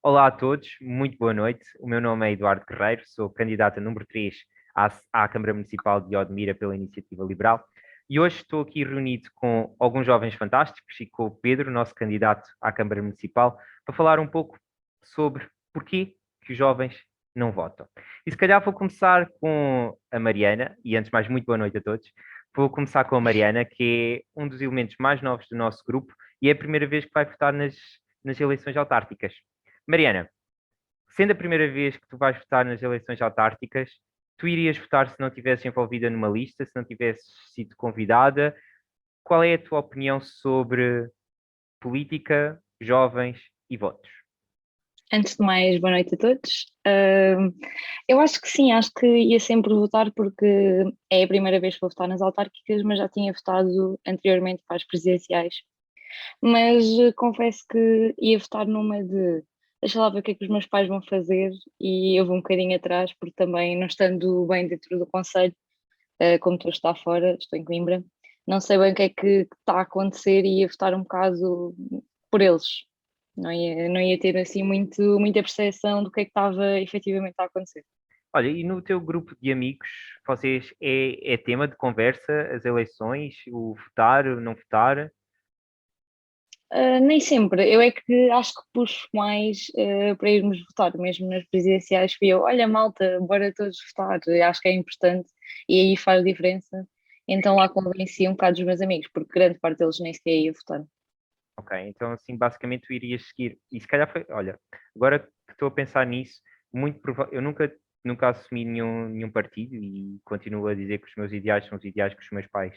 Olá a todos, muito boa noite. O meu nome é Eduardo Guerreiro, sou candidato a número 3 à Câmara Municipal de Odmira pela Iniciativa Liberal e hoje estou aqui reunido com alguns jovens fantásticos e com o Pedro, nosso candidato à Câmara Municipal, para falar um pouco sobre porquê que os jovens não votam. E se calhar vou começar com a Mariana, e antes de mais, muito boa noite a todos. Vou começar com a Mariana, que é um dos elementos mais novos do nosso grupo e é a primeira vez que vai votar nas eleições autárquicas. Mariana, sendo a primeira vez que tu vais votar nas eleições autárquicas, tu irias votar se não estivesse envolvida numa lista, se não tivesses sido convidada? Qual é a tua opinião sobre política, jovens e votos? Antes de mais, boa noite a todos. Eu acho que sim, acho que ia sempre votar porque é a primeira vez que vou votar nas autárquicas, mas já tinha votado anteriormente para as presidenciais. Mas confesso que ia votar numa de deixa lá ver o que é que os meus pais vão fazer e eu vou um bocadinho atrás, porque também não estando bem dentro do conselho, como estou a estar fora, estou em Coimbra, não sei bem o que é que está a acontecer e ia votar um bocado por eles. Não ia ter assim muita percepção do que é que estava efetivamente a acontecer. Olha, e no teu grupo de amigos, vocês é tema de conversa as eleições, o votar, o não votar? Nem sempre, eu é que acho que puxo mais para irmos votar, mesmo nas presidenciais fui eu, olha malta, bora todos votar, eu acho que é importante e aí faz diferença. Então lá convenci um bocado os meus amigos, porque grande parte deles nem sequer ia votar. Ok, então assim, basicamente tu irias seguir. E se calhar foi, olha, agora que estou a pensar nisso, eu nunca assumi nenhum partido e continuo a dizer que os meus ideais são os ideais que os meus pais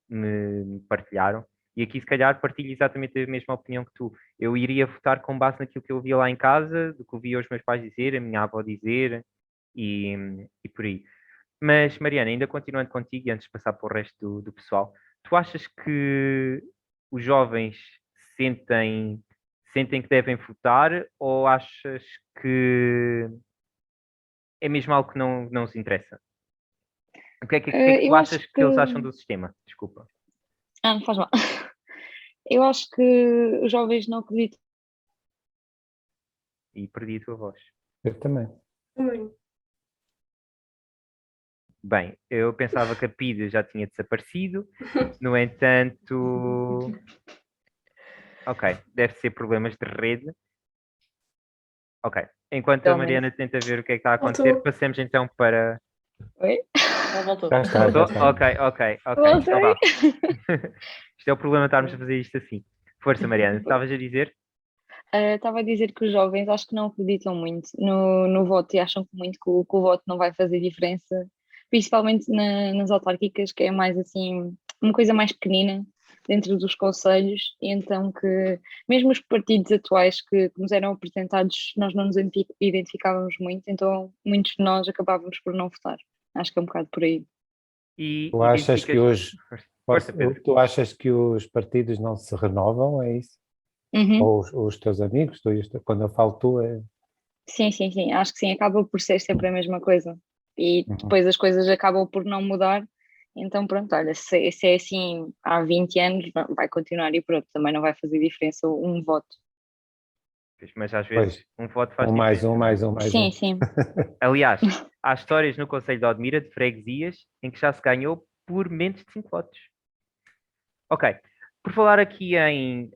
me partilharam. E aqui, se calhar, partilho exatamente a mesma opinião que tu. Eu iria votar com base naquilo que eu via lá em casa, do que eu via os meus pais dizer, a minha avó dizer e, e por aí. Mas, Mariana, ainda continuando contigo, e antes de passar para o resto do pessoal, tu achas que os jovens sentem, sentem que devem votar ou achas que é mesmo algo que não os interessa? O que é que tu Eu acho achas que. que eles acham do sistema? Desculpa. Não faz mal. Eu acho que os jovens não acreditam. E perdi a tua voz. Eu também. Bem, eu pensava que a PIDE já tinha desaparecido, no entanto, ok, deve ser problemas de rede. Ok, enquanto a Realmente. Mariana tenta ver o que é que está a acontecer, Voltou. passemos então para. Oi? Já voltou. Já está, já Voltou? está. Ok, ok, ok, então Voltei. vá. Isto é o problema de estarmos a fazer isto assim. Força, Mariana, estavas a dizer? Estava a dizer que os jovens acho que não acreditam muito no voto e acham que muito que o voto não vai fazer diferença, principalmente nas autárquicas, que é mais assim, uma coisa mais pequenina dentro dos conselhos, e então que mesmo os partidos atuais que nos eram apresentados, nós não nos identificávamos muito, então muitos de nós acabávamos por não votar. Acho que é um bocado por aí. E Tu achas que identificas. hoje, Força, Pedro. tu achas que os partidos não se renovam, é isso? Uhum. Ou os teus amigos, quando eu falo tu, é... Sim, sim, sim, acho que sim, acaba por ser sempre a mesma coisa. E Uhum. depois as coisas acabam por não mudar. Então, pronto, olha, se é assim há 20 anos, vai continuar e pronto, também não vai fazer diferença um voto. Mas às vezes Pois, um voto faz um mais um, diferença, não é? mais um, mais Sim, um. sim. Aliás, há histórias no Conselho de Odmira de freguesias em que já se ganhou por menos de 5 votos. Ok. Por falar aqui em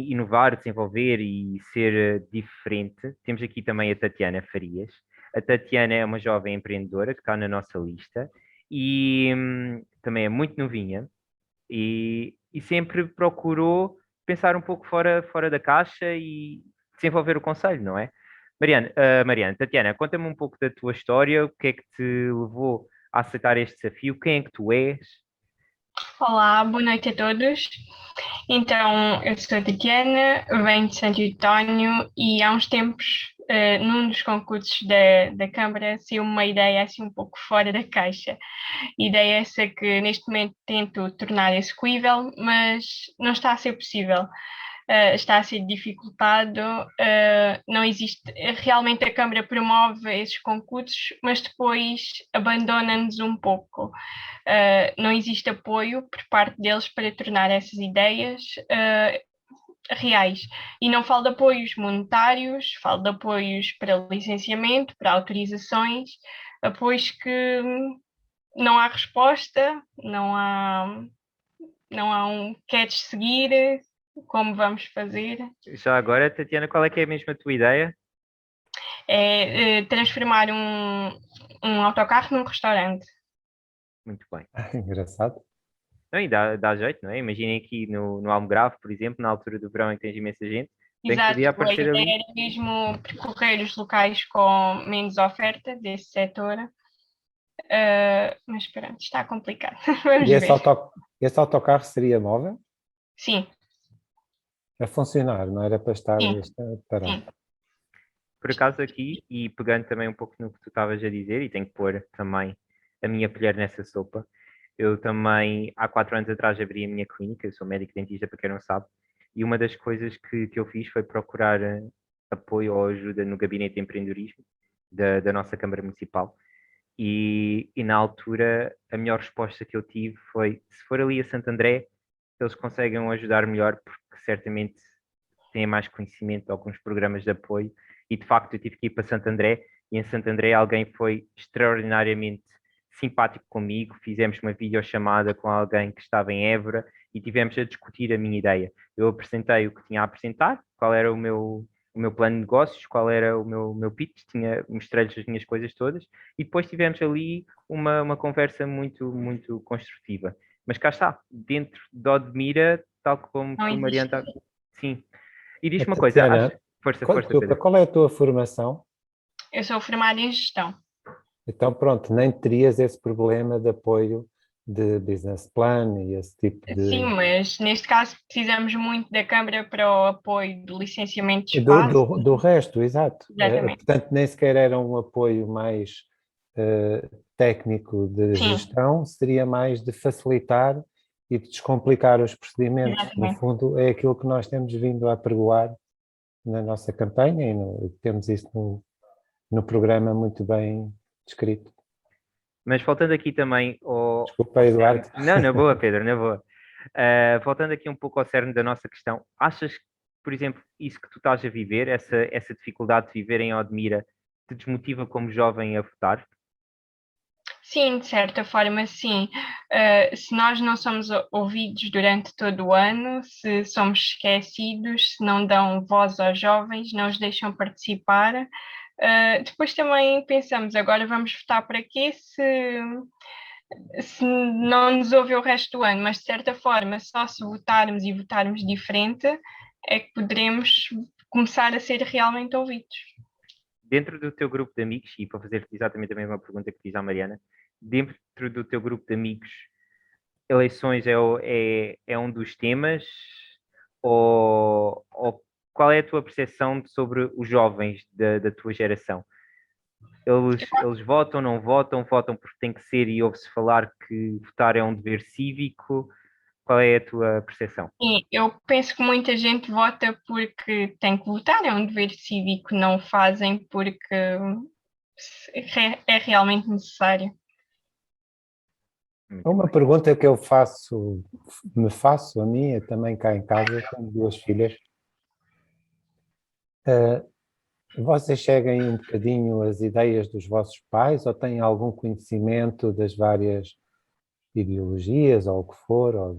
inovar, desenvolver e ser diferente, temos aqui também a Tatiana Farias. A Tatiana é uma jovem empreendedora que está na nossa lista e também é muito novinha e sempre procurou pensar um pouco fora da caixa e desenvolver o conselho, não é? Mariana, Tatiana, conta-me um pouco da tua história, o que é que te levou a aceitar este desafio, quem é que tu és? Olá, boa noite a todos. Então, eu sou a Tatiana, venho de Santo António e há uns tempos, num dos concursos da Câmara, saiu uma ideia assim um pouco fora da caixa. Ideia essa que neste momento tento tornar execuível, mas não está a ser possível. Está a ser dificultado, não existe, realmente a Câmara promove esses concursos, mas depois abandona-nos um pouco. Não existe apoio por parte deles para tornar essas ideias reais. E não falo de apoios monetários, falo de apoios para licenciamento, para autorizações, apoios que não há resposta, não há um queres seguir, como vamos fazer. Já agora, Tatiana, qual é que é mesmo a tua ideia? É transformar um autocarro num restaurante. Muito bem. Engraçado. Não, e dá jeito, não é? Imaginem aqui no Almograve, por exemplo, na altura do verão em que tens imensa gente, bem que Exato, podia a aparecer ideia ali. era mesmo percorrer os locais com menos oferta desse setor. Mas pronto, está complicado. Vamos E ver. esse autocarro seria móvel? Sim, A funcionar, não era para estar sim, parado. sim. Por acaso aqui, e pegando também um pouco no que tu estavas a dizer, e tenho que pôr também a minha colher nessa sopa, eu também, há 4 anos atrás, abri a minha clínica, eu sou médico dentista, para quem não sabe, e uma das coisas que eu fiz foi procurar apoio ou ajuda no gabinete de empreendedorismo da nossa Câmara Municipal. E na altura, a melhor resposta que eu tive foi: se for ali a Santo André, eles conseguem ajudar melhor, porque certamente têm mais conhecimento de alguns programas de apoio. E de facto, eu tive que ir para Santo André, e em Santo André alguém foi extraordinariamente simpático comigo. Fizemos uma videochamada com alguém que estava em Évora e tivemos a discutir a minha ideia. Eu apresentei o que tinha a apresentar, qual era o meu plano de negócios, qual era o meu pitch, mostrei-lhes as minhas coisas todas, e depois tivemos ali uma conversa muito, muito construtiva. Mas cá está, dentro de Odmira, tal como Não o Mariano existe. está. Sim. E diz-me uma coisa, Tatiana, força, força, desculpa, Pedro. qual é a tua formação? Eu sou formada em gestão. Então, pronto, nem terias esse problema de apoio de business plan e esse tipo Sim, de. mas neste caso precisamos muito da Câmara para o apoio do licenciamento de Do, espaço. do, do resto, exato. Exatamente. Portanto, nem sequer era um apoio mais técnico de Sim, gestão, seria mais de facilitar e de descomplicar os procedimentos. No exatamente. fundo, é aquilo que nós temos vindo a apregoar na nossa campanha e temos isso no programa muito bem descrito. Mas voltando aqui também Desculpa, ao cerne. Eduardo. Não, na boa, Pedro, na boa. Voltando aqui um pouco ao cerne da nossa questão, achas que, por exemplo, isso que tu estás a viver, essa dificuldade de viver em Odmira, te desmotiva como jovem a votar? Sim, de certa forma, sim. Se nós não somos ouvidos durante todo o ano, se somos esquecidos, se não dão voz aos jovens, não os deixam participar, depois também pensamos, agora vamos votar para quê se não nos ouve o resto do ano, mas de certa forma, só se votarmos e votarmos diferente, é que poderemos começar a ser realmente ouvidos. Dentro do teu grupo de amigos, e para fazer exatamente a mesma pergunta que fiz à Mariana, dentro do teu grupo de amigos, eleições é um dos temas? Ou qual é a tua percepção sobre os jovens da tua geração? Eles votam, não votam, votam porque tem que ser e ouve-se falar que votar é um dever cívico. Qual é a tua percepção? Sim, eu penso que muita gente vota porque tem que votar, é um dever cívico, não o fazem porque é realmente necessário. Uma pergunta que eu me faço a mim, eu também cá em casa, tenho 2 filhas. Vocês seguem um bocadinho as ideias dos vossos pais ou têm algum conhecimento das várias ideologias ou o que for?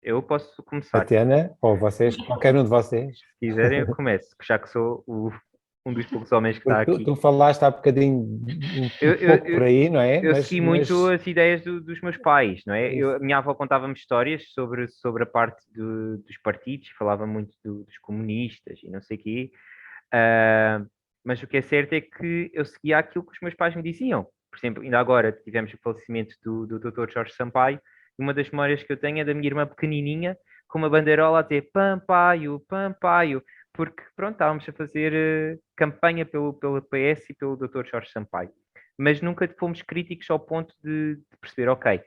Eu posso começar. Tatiana, ou vocês, qualquer um de vocês? Se quiserem, eu começo, já que sou um dos poucos homens que está Porque aqui. tu falaste há bocadinho um pouco por aí, não é? Eu segui muito as ideias dos meus pais, não é? A minha avó contava-me histórias sobre a parte dos partidos, falava muito dos comunistas e não sei o quê. Mas o que é certo é que eu seguia aquilo que os meus pais me diziam. Por exemplo, ainda agora tivemos o falecimento do Dr. Jorge Sampaio, e uma das memórias que eu tenho é da minha irmã pequenininha com uma bandeirola a dizer Pampaio, Pampaio, porque pronto, estávamos a fazer campanha pelo PS e pelo Dr. Jorge Sampaio. Mas nunca fomos críticos ao ponto de perceber, ok, o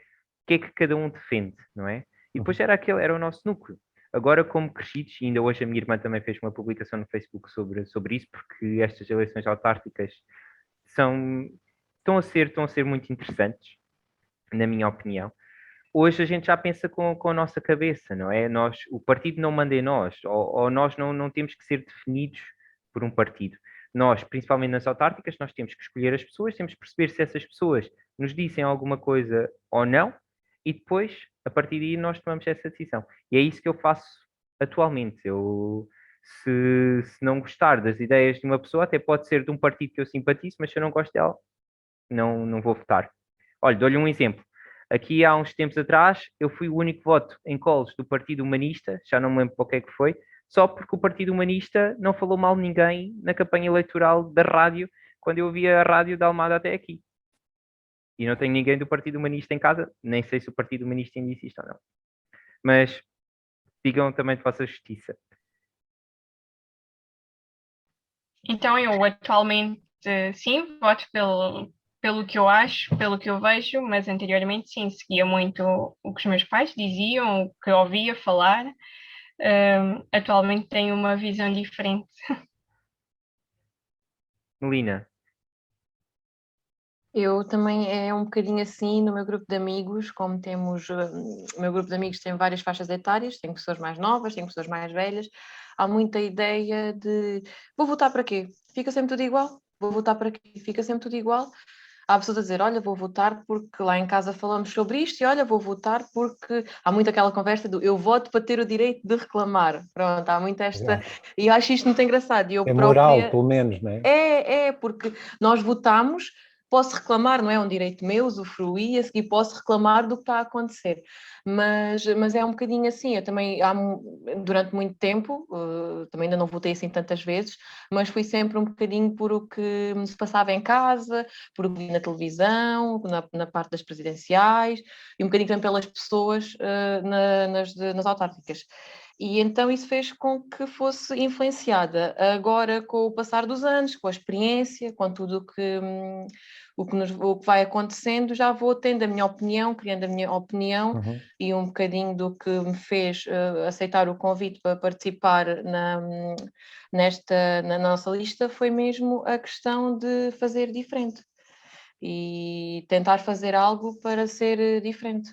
que é que cada um defende, não é? E depois era o nosso núcleo. Agora, como crescidos, e ainda hoje a minha irmã também fez uma publicação no Facebook sobre isso, porque estas eleições autárquicas estão a ser muito interessantes, na minha opinião. hoje a gente já pensa com a nossa cabeça, não é? O partido não manda em nós, ou nós não temos que ser definidos por um partido. Nós, principalmente nas autárquicas, nós temos que escolher as pessoas, temos que perceber se essas pessoas nos dizem alguma coisa ou não, e depois, a partir daí, nós tomamos essa decisão. E é isso que eu faço atualmente. Se não gostar das ideias de uma pessoa, até pode ser de um partido que eu simpatizo, mas se eu não gosto dela, não vou votar. Olha, dou-lhe um exemplo. Aqui há uns tempos atrás, eu fui o único voto em colos do Partido Humanista, já não me lembro para o que é que foi, só porque o Partido Humanista não falou mal de ninguém na campanha eleitoral da rádio, quando eu via a rádio da Almada até aqui. E não tenho ninguém do Partido Humanista em casa, nem sei se o Partido Humanista ainda existe ou não. Mas digam também de vossa justiça. Então, eu atualmente, sim, voto pelo que eu acho, pelo que eu vejo, mas anteriormente, sim, seguia muito o que os meus pais diziam, o que eu ouvia falar. Atualmente tenho uma visão diferente. Melina, Eu também é um bocadinho assim no meu grupo de amigos, como temos, o meu grupo de amigos tem várias faixas etárias, tem pessoas mais novas, tem pessoas mais velhas, há muita ideia de vou votar para quê? Fica sempre tudo igual? Vou votar para quê? Fica sempre tudo igual? Há pessoas a dizer, olha, vou votar porque lá em casa falamos sobre isto e olha, vou votar porque há muito aquela conversa do eu voto para ter o direito de reclamar. Pronto, há muito esta... E eu acho isto muito engraçado. E eu É própria... moral, pelo menos, não é? É, porque nós votamos, posso reclamar, não é um direito meu, usufruir, a seguir posso reclamar do que está a acontecer. Mas é um bocadinho assim, eu também, durante muito tempo, também ainda não votei assim tantas vezes, mas fui sempre um bocadinho por o que se passava em casa, por o que vi na televisão, na parte das presidenciais, e um bocadinho também pelas pessoas nas autárquicas. E então isso fez com que fosse influenciada. Agora, com o passar dos anos, com a experiência, com tudo o que vai acontecendo, já vou tendo a minha opinião, criando a minha opinião, e um bocadinho do que me fez aceitar o convite para participar na nossa lista foi mesmo a questão de fazer diferente e tentar fazer algo para ser diferente.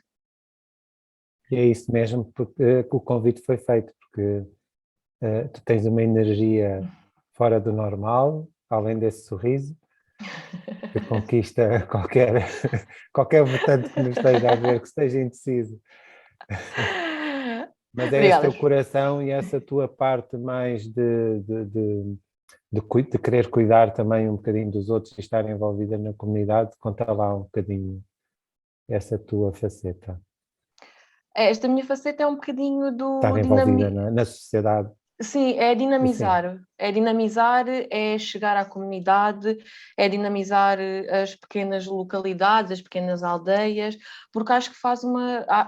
E é isso mesmo porque o convite foi feito, porque tu tens uma energia fora do normal, além desse sorriso, que conquista qualquer votante que nos esteja a ver, que esteja indeciso. Mas é esse teu coração e essa tua parte mais de querer cuidar também um bocadinho dos outros e estar envolvida na comunidade. Conta lá um bocadinho essa tua faceta. Esta minha faceta é um bocadinho do... Estar envolvida na sociedade. Sim, é dinamizar. É dinamizar, é chegar à comunidade, é dinamizar as pequenas localidades, as pequenas aldeias, porque acho que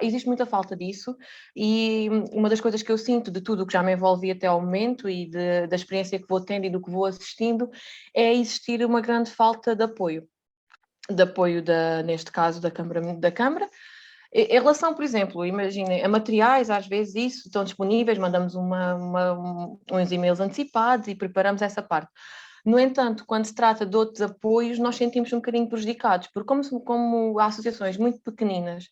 existe muita falta disso, e uma das coisas que eu sinto de tudo o que já me envolvi até ao momento e da experiência que vou tendo e do que vou assistindo, é existir uma grande falta de apoio. Neste caso, da Câmara. Em relação, por exemplo, imaginem, a materiais, às vezes isso, estão disponíveis, mandamos uns e-mails antecipados e preparamos essa parte. No entanto, quando se trata de outros apoios, nós sentimos um bocadinho prejudicados, porque como há associações muito pequeninas,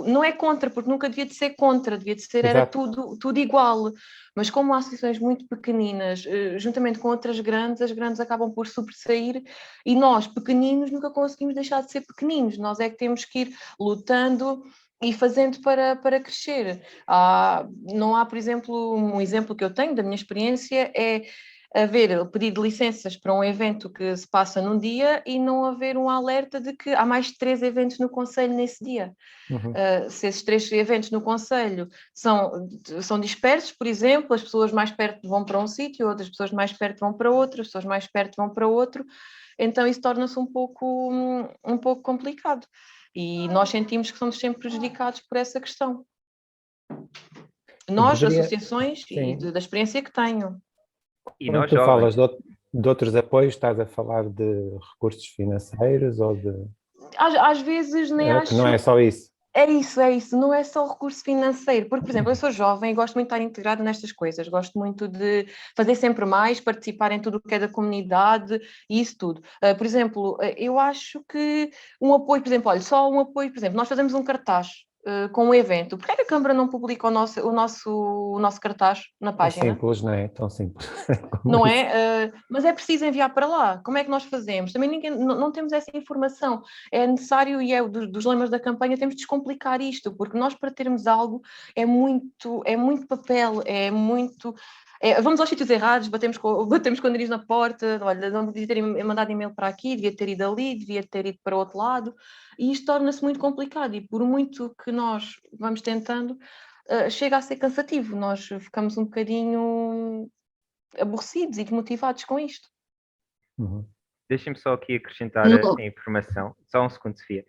não é contra, porque nunca devia de ser contra, devia de ser, era tudo igual, mas como há associações muito pequeninas, juntamente com outras grandes, as grandes acabam por sobressair e nós, pequeninos, nunca conseguimos deixar de ser pequeninos, nós é que temos que ir lutando e fazendo para crescer. Não há, por exemplo, um exemplo que eu tenho da minha experiência é haver pedido de licenças para um evento que se passa num dia e não haver um alerta de que há mais 3 eventos no concelho nesse dia. Se esses 3 eventos no concelho são dispersos, por exemplo, as pessoas mais perto vão para um sítio, outras pessoas mais perto vão para outro, as pessoas mais perto vão para outro, então isso torna-se um pouco complicado. E nós sentimos que somos sempre prejudicados por essa questão. Nós, associações, e da experiência que tenho. E quando tu falas de outros apoios, estás a falar de recursos financeiros ou de... Às vezes nem acho... Que não é só isso. É isso, não é só o recurso financeiro, porque, por exemplo, eu sou jovem e gosto muito de estar integrada nestas coisas, gosto muito de fazer sempre mais, participar em tudo o que é da comunidade e isso tudo. Por exemplo, eu acho que um apoio, por exemplo, olha, só um apoio, por exemplo, nós fazemos um cartaz com um evento, porque é que a Câmara não publica o nosso cartaz na Tão página? simples, não é? Tão simples. como Não isso. é? Mas é preciso enviar para lá. Como é que nós fazemos? Também não temos essa informação. É necessário, e é dos lemas da campanha, temos de descomplicar isto, porque nós, para termos algo, é muito papel, é muito. Vamos aos sítios errados, batemos com o nariz na porta, olha, não devia ter mandado e-mail para aqui, devia ter ido ali, devia ter ido para o outro lado, e isto torna-se muito complicado, e por muito que nós vamos tentando, chega a ser cansativo, nós ficamos um bocadinho aborrecidos e desmotivados com isto. Uhum. Deixem-me só aqui acrescentar a informação, só um segundo, Sofia,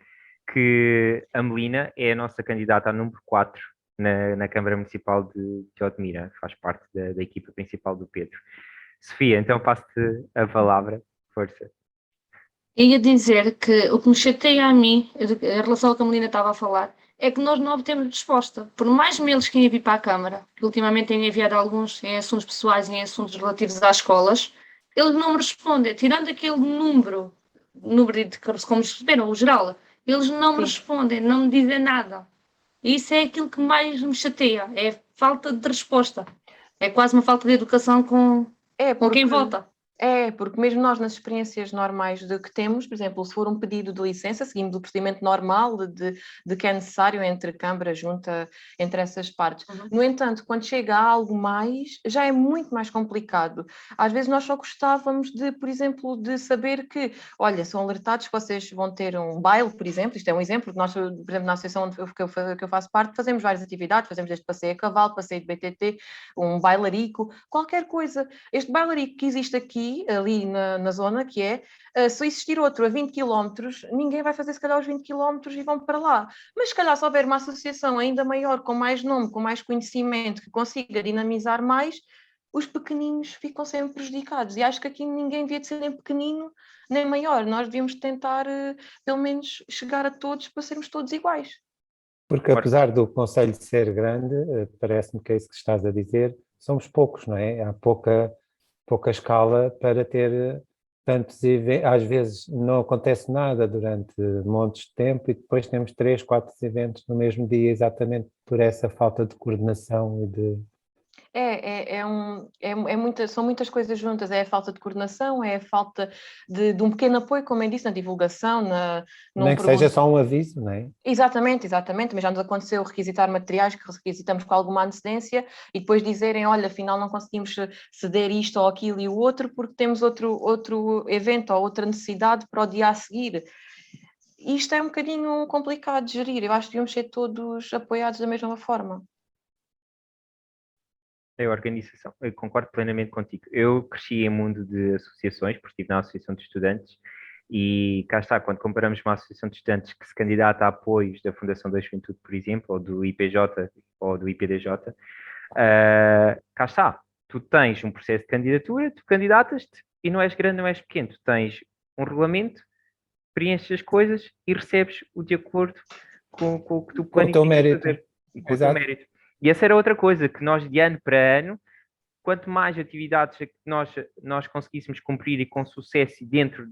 que a Melina é a nossa candidata a número 4 na Câmara Municipal de Odmira, faz parte da equipa principal do Pedro. Sofia, então passo-te a palavra, força. Eu ia dizer que o que me chateia a mim, em relação ao que a Melina estava a falar, é que nós não obtemos resposta. Por mais mails que envie para a Câmara, que ultimamente tenho enviado alguns em assuntos pessoais e em assuntos relativos às escolas, eles não me respondem. Tirando aquele número de como receberam, o geral, eles não me respondem, não me dizem nada. E isso é aquilo que mais me chateia, é a falta de resposta. É quase uma falta de educação com quem vota. Porque mesmo nós, nas experiências normais que temos, por exemplo, se for um pedido de licença, seguimos o procedimento normal de que é necessário entre Câmara, Junta, entre essas partes. Uhum. No entanto, quando chega a algo mais, já é muito mais complicado. Às vezes nós só gostávamos de, por exemplo, de saber que, olha, são alertados que vocês vão ter um baile, por exemplo, isto é um exemplo, que nós, por exemplo, na associação que eu faço parte, fazemos várias atividades, fazemos este passeio a cavalo, passeio de BTT, um bailarico, qualquer coisa. Este bailarico que existe aqui, ali na zona, que se existir outro a 20 km, ninguém vai fazer se calhar os 20 km e vão para lá. Mas se calhar se houver uma associação ainda maior, com mais nome, com mais conhecimento, que consiga dinamizar mais, os pequeninos ficam sempre prejudicados. E acho que aqui ninguém devia de ser nem pequenino nem maior. Nós devíamos tentar, pelo menos, chegar a todos para sermos todos iguais. Porque apesar do Conselho ser grande, parece-me que é isso que estás a dizer, somos poucos, não é? Há pouca escala para ter tantos eventos. Às vezes não acontece nada durante montes de tempo e depois temos 3, 4 eventos no mesmo dia, exatamente por essa falta de coordenação e de... São muitas coisas juntas, é a falta de coordenação, é a falta de um pequeno apoio, como eu disse, na divulgação, Nem que seja só um aviso, não é? Exatamente, mas já nos aconteceu requisitar materiais que requisitamos com alguma antecedência e depois dizerem, olha, afinal não conseguimos ceder isto ou aquilo e o outro porque temos outro evento ou outra necessidade para o dia a seguir. Isto é um bocadinho complicado de gerir, eu acho que devíamos ser todos apoiados da mesma forma. É a organização, eu concordo plenamente contigo. Eu cresci em mundo de associações, porque estive na Associação de Estudantes, e cá está, quando comparamos uma associação de estudantes que se candidata a apoios da Fundação da Juventude, por exemplo, ou do IPJ ou do IPDJ, cá está, tu tens um processo de candidatura, tu candidatas-te e não és grande, não és pequeno, tu tens um regulamento, preenches as coisas e recebes o de acordo com o que tu planificas fazer. E com o teu mérito. E essa era outra coisa, que nós de ano para ano, quanto mais atividades que nós conseguíssemos cumprir e com sucesso dentro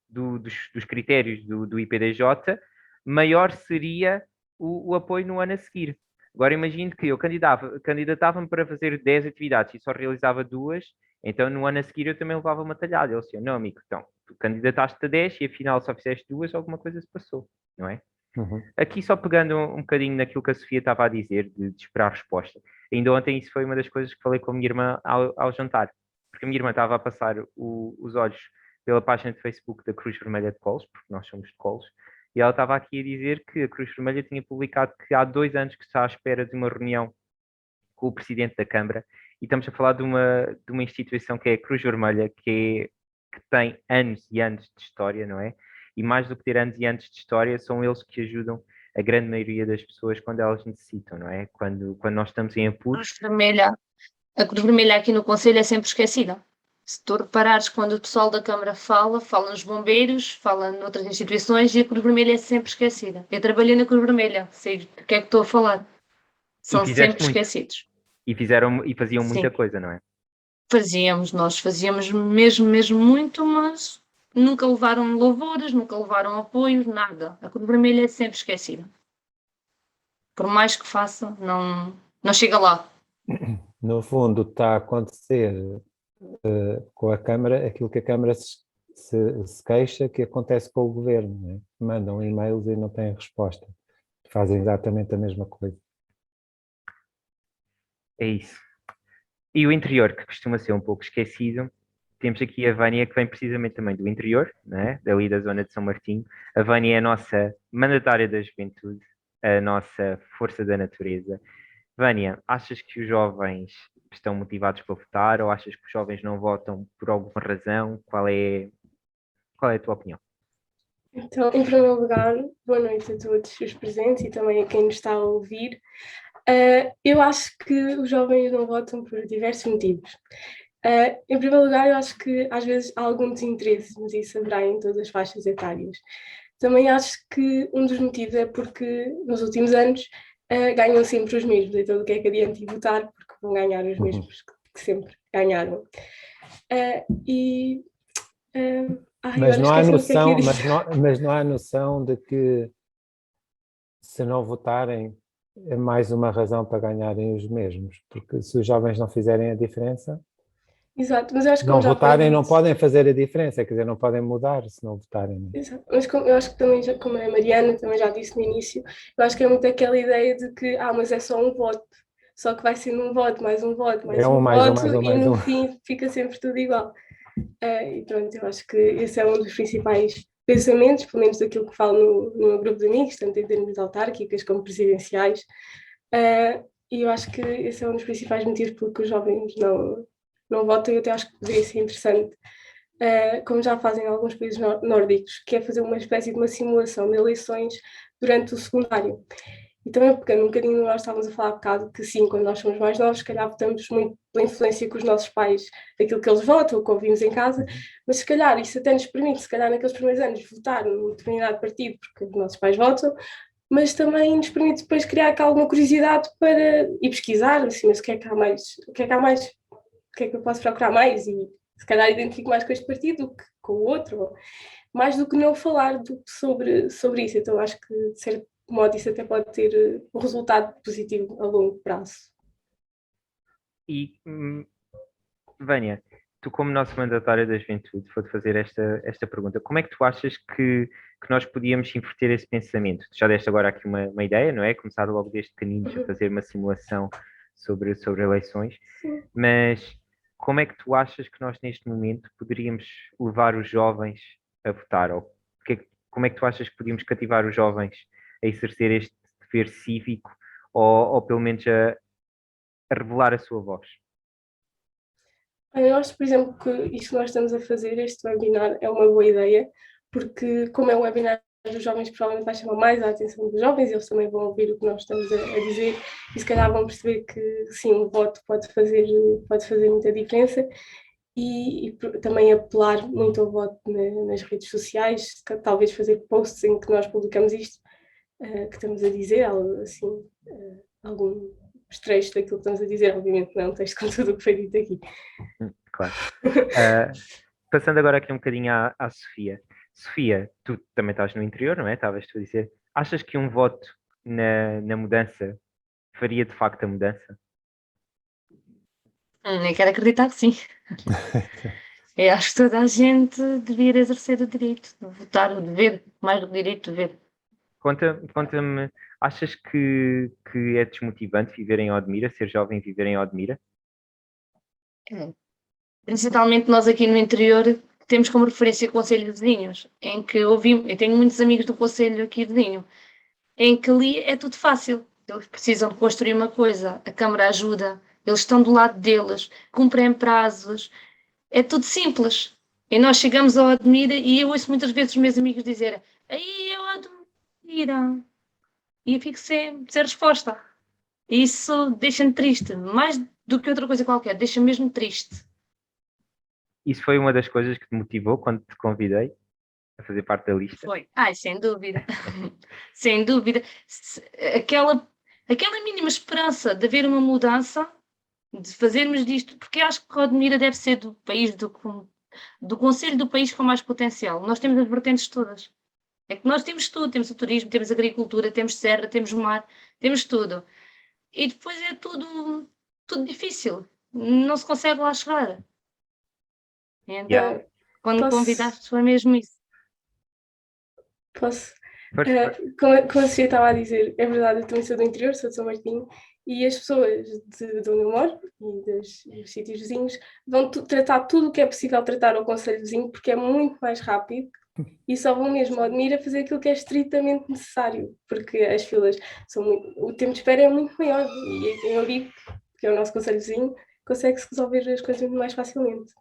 dos critérios do IPDJ, maior seria o apoio no ano a seguir. Agora imagino que eu candidatava-me para fazer 10 atividades e só realizava 2, então no ano a seguir eu também levava uma talhada. Ele disse, não amigo, então, tu candidataste a 10 e afinal só fizeste 2, alguma coisa se passou, não é? Uhum. Aqui só pegando um bocadinho naquilo que a Sofia estava a dizer, de esperar resposta. Ainda ontem isso foi uma das coisas que falei com a minha irmã ao jantar, porque a minha irmã estava a passar os olhos pela página de Facebook da Cruz Vermelha de Colos, porque nós somos de Colos, e ela estava aqui a dizer que a Cruz Vermelha tinha publicado que há 2 anos que está à espera de uma reunião com o Presidente da Câmara, e estamos a falar de uma instituição que é a Cruz Vermelha, que tem anos e anos de história, não é? E mais do que ter anos e anos de história, são eles que ajudam a grande maioria das pessoas quando elas necessitam, não é? Quando nós estamos em apuros. A Cruz Vermelha aqui no Conselho é sempre esquecida. Se tu reparares, quando o pessoal da Câmara fala nos bombeiros, fala noutras instituições e a Cruz Vermelha é sempre esquecida. Eu trabalhei na Cruz Vermelha, sei do que é que estou a falar. São fizeste sempre muito. esquecidos. E faziam Sim. muita coisa, não é? Nós fazíamos mesmo muito, mas nunca levaram louvores, nunca levaram apoio, nada. A Cruz Vermelha é sempre esquecida. Por mais que faça, não chega lá. No fundo, está a acontecer com a Câmara aquilo que a Câmara se queixa que acontece com o Governo, não é? Mandam e-mails e não têm resposta. Fazem exatamente a mesma coisa. É isso. E o interior, que costuma ser um pouco esquecido, temos aqui a Vânia, que vem precisamente também do interior, né? Dali da zona de São Martinho. A Vânia é a nossa mandatária da juventude, a nossa força da natureza. Vânia, achas que os jovens estão motivados para votar ou achas que os jovens não votam por alguma razão? Qual é a tua opinião? Então, em primeiro lugar, boa noite a todos os presentes e também a quem nos está a ouvir. Eu acho que os jovens não votam por diversos motivos. Em primeiro lugar, eu acho que às vezes há algum desinteresse, mas isso haverá em todas as faixas etárias. Também acho que um dos motivos é porque nos últimos anos ganham sempre os mesmos, então o que é que adianta ir votar, porque vão ganhar os mesmos que sempre ganharam. Mas não há noção, mas não há noção de que se não votarem é mais uma razão para ganharem os mesmos, porque se os jovens não fizerem a diferença, exato, mas eu acho que não votarem não podem fazer a diferença, quer dizer, não podem mudar se não votarem. Exato, mas eu acho que também, como a Mariana também já disse no início, eu acho que é muito aquela ideia de que, mas é só um voto, só que vai sendo um voto, mais um voto, mais um voto, e no fim fica sempre tudo igual. E pronto, eu acho que esse é um dos principais pensamentos, pelo menos daquilo que falo no meu grupo de amigos, tanto em termos autárquicas como presidenciais, e eu acho que esse é um dos principais motivos porque os jovens não votam, e eu até acho que poderia ser interessante, como já fazem alguns países nórdicos, que é fazer uma espécie de uma simulação de eleições durante o secundário. E também pegando um bocadinho, nós estávamos a falar há bocado que sim, quando nós somos mais novos, se calhar votamos muito pela influência que os nossos pais, daquilo que eles votam, o que ouvimos em casa, mas se calhar isso até nos permite, se calhar naqueles primeiros anos, votar num determinado partido, porque os nossos pais votam, mas também nos permite depois criar aqui alguma curiosidade para ir pesquisar, assim, mas o que é que há mais, o que é que eu posso procurar mais, e se calhar identifico mais com este partido do que com o outro, mais do que não falar sobre isso. Então acho que, de certo modo, isso até pode ter um resultado positivo a longo prazo. E, Vânia, tu como nosso mandatário da juventude, vou-te fazer esta pergunta. Como é que tu achas que nós podíamos inverter esse pensamento? Tu já deste agora aqui uma ideia, não é? Começar logo desde pequeninos a fazer uma simulação sobre eleições. Sim. Mas como é que tu achas que nós neste momento poderíamos levar os jovens a votar? Ou como é que tu achas que podíamos cativar os jovens a exercer este dever cívico ou pelo menos a revelar a sua voz? Eu acho, por exemplo, que isto que nós estamos a fazer, este webinar, é uma boa ideia, porque como é um webinar dos jovens, provavelmente vai chamar mais a atenção dos jovens, eles também vão ouvir o que nós estamos a dizer e se calhar vão perceber que sim, o voto pode fazer muita diferença, e também apelar muito ao voto nas redes sociais, talvez fazer posts em que nós publicamos isto, que estamos a dizer, assim, alguns trechos daquilo que estamos a dizer, obviamente não é um texto com tudo o que foi dito aqui. Claro. Passando agora aqui um bocadinho à Sofia. Sofia, tu também estás no interior, não é? Estavas tu a dizer. Achas que um voto na mudança faria de facto a mudança? Eu quero acreditar que sim. Eu acho que toda a gente devia exercer o direito de votar, o dever, mais do direito de ver. Conta-me, achas que é desmotivante viver em Odmira, ser jovem e viver em Odmira? Principalmente nós aqui no interior temos como referência o Conselho de Vinhos, em que eu tenho muitos amigos do Conselho aqui de Vinho, em que ali é tudo fácil. Eles precisam de construir uma coisa, a Câmara ajuda, eles estão do lado deles, cumprem prazos, é tudo simples. E nós chegamos ao Odmira e eu ouço muitas vezes os meus amigos dizerem: aí eu Odmira. E eu fico sem resposta. E isso deixa-me triste, mais do que outra coisa qualquer, deixa-me mesmo triste. isso foi uma das coisas que te motivou quando te convidei a fazer parte da lista? Foi. Ai, sem dúvida. Sem dúvida. Aquela mínima esperança de haver uma mudança, de fazermos disto, porque acho que a Odmira deve ser do país, do concelho do país com mais potencial. Nós temos as vertentes todas. É que nós temos tudo, temos o turismo, temos a agricultura, temos serra, temos mar, temos tudo. E depois é tudo difícil. Não se consegue lá chegar. Então, quando me convidaste, foi mesmo isso. Posso? Como a Sofia estava a dizer, é verdade, eu também sou do interior, sou de São Martinho, e as pessoas de onde eu moro e dos sítios vizinhos vão tratar tudo o que é possível tratar ao concelho vizinho, porque é muito mais rápido e só vão mesmo ao Odmira fazer aquilo que é estritamente necessário, porque as filas o tempo de espera é muito maior, e em Ourique, que é o nosso concelho vizinho, consegue-se resolver as coisas muito mais facilmente.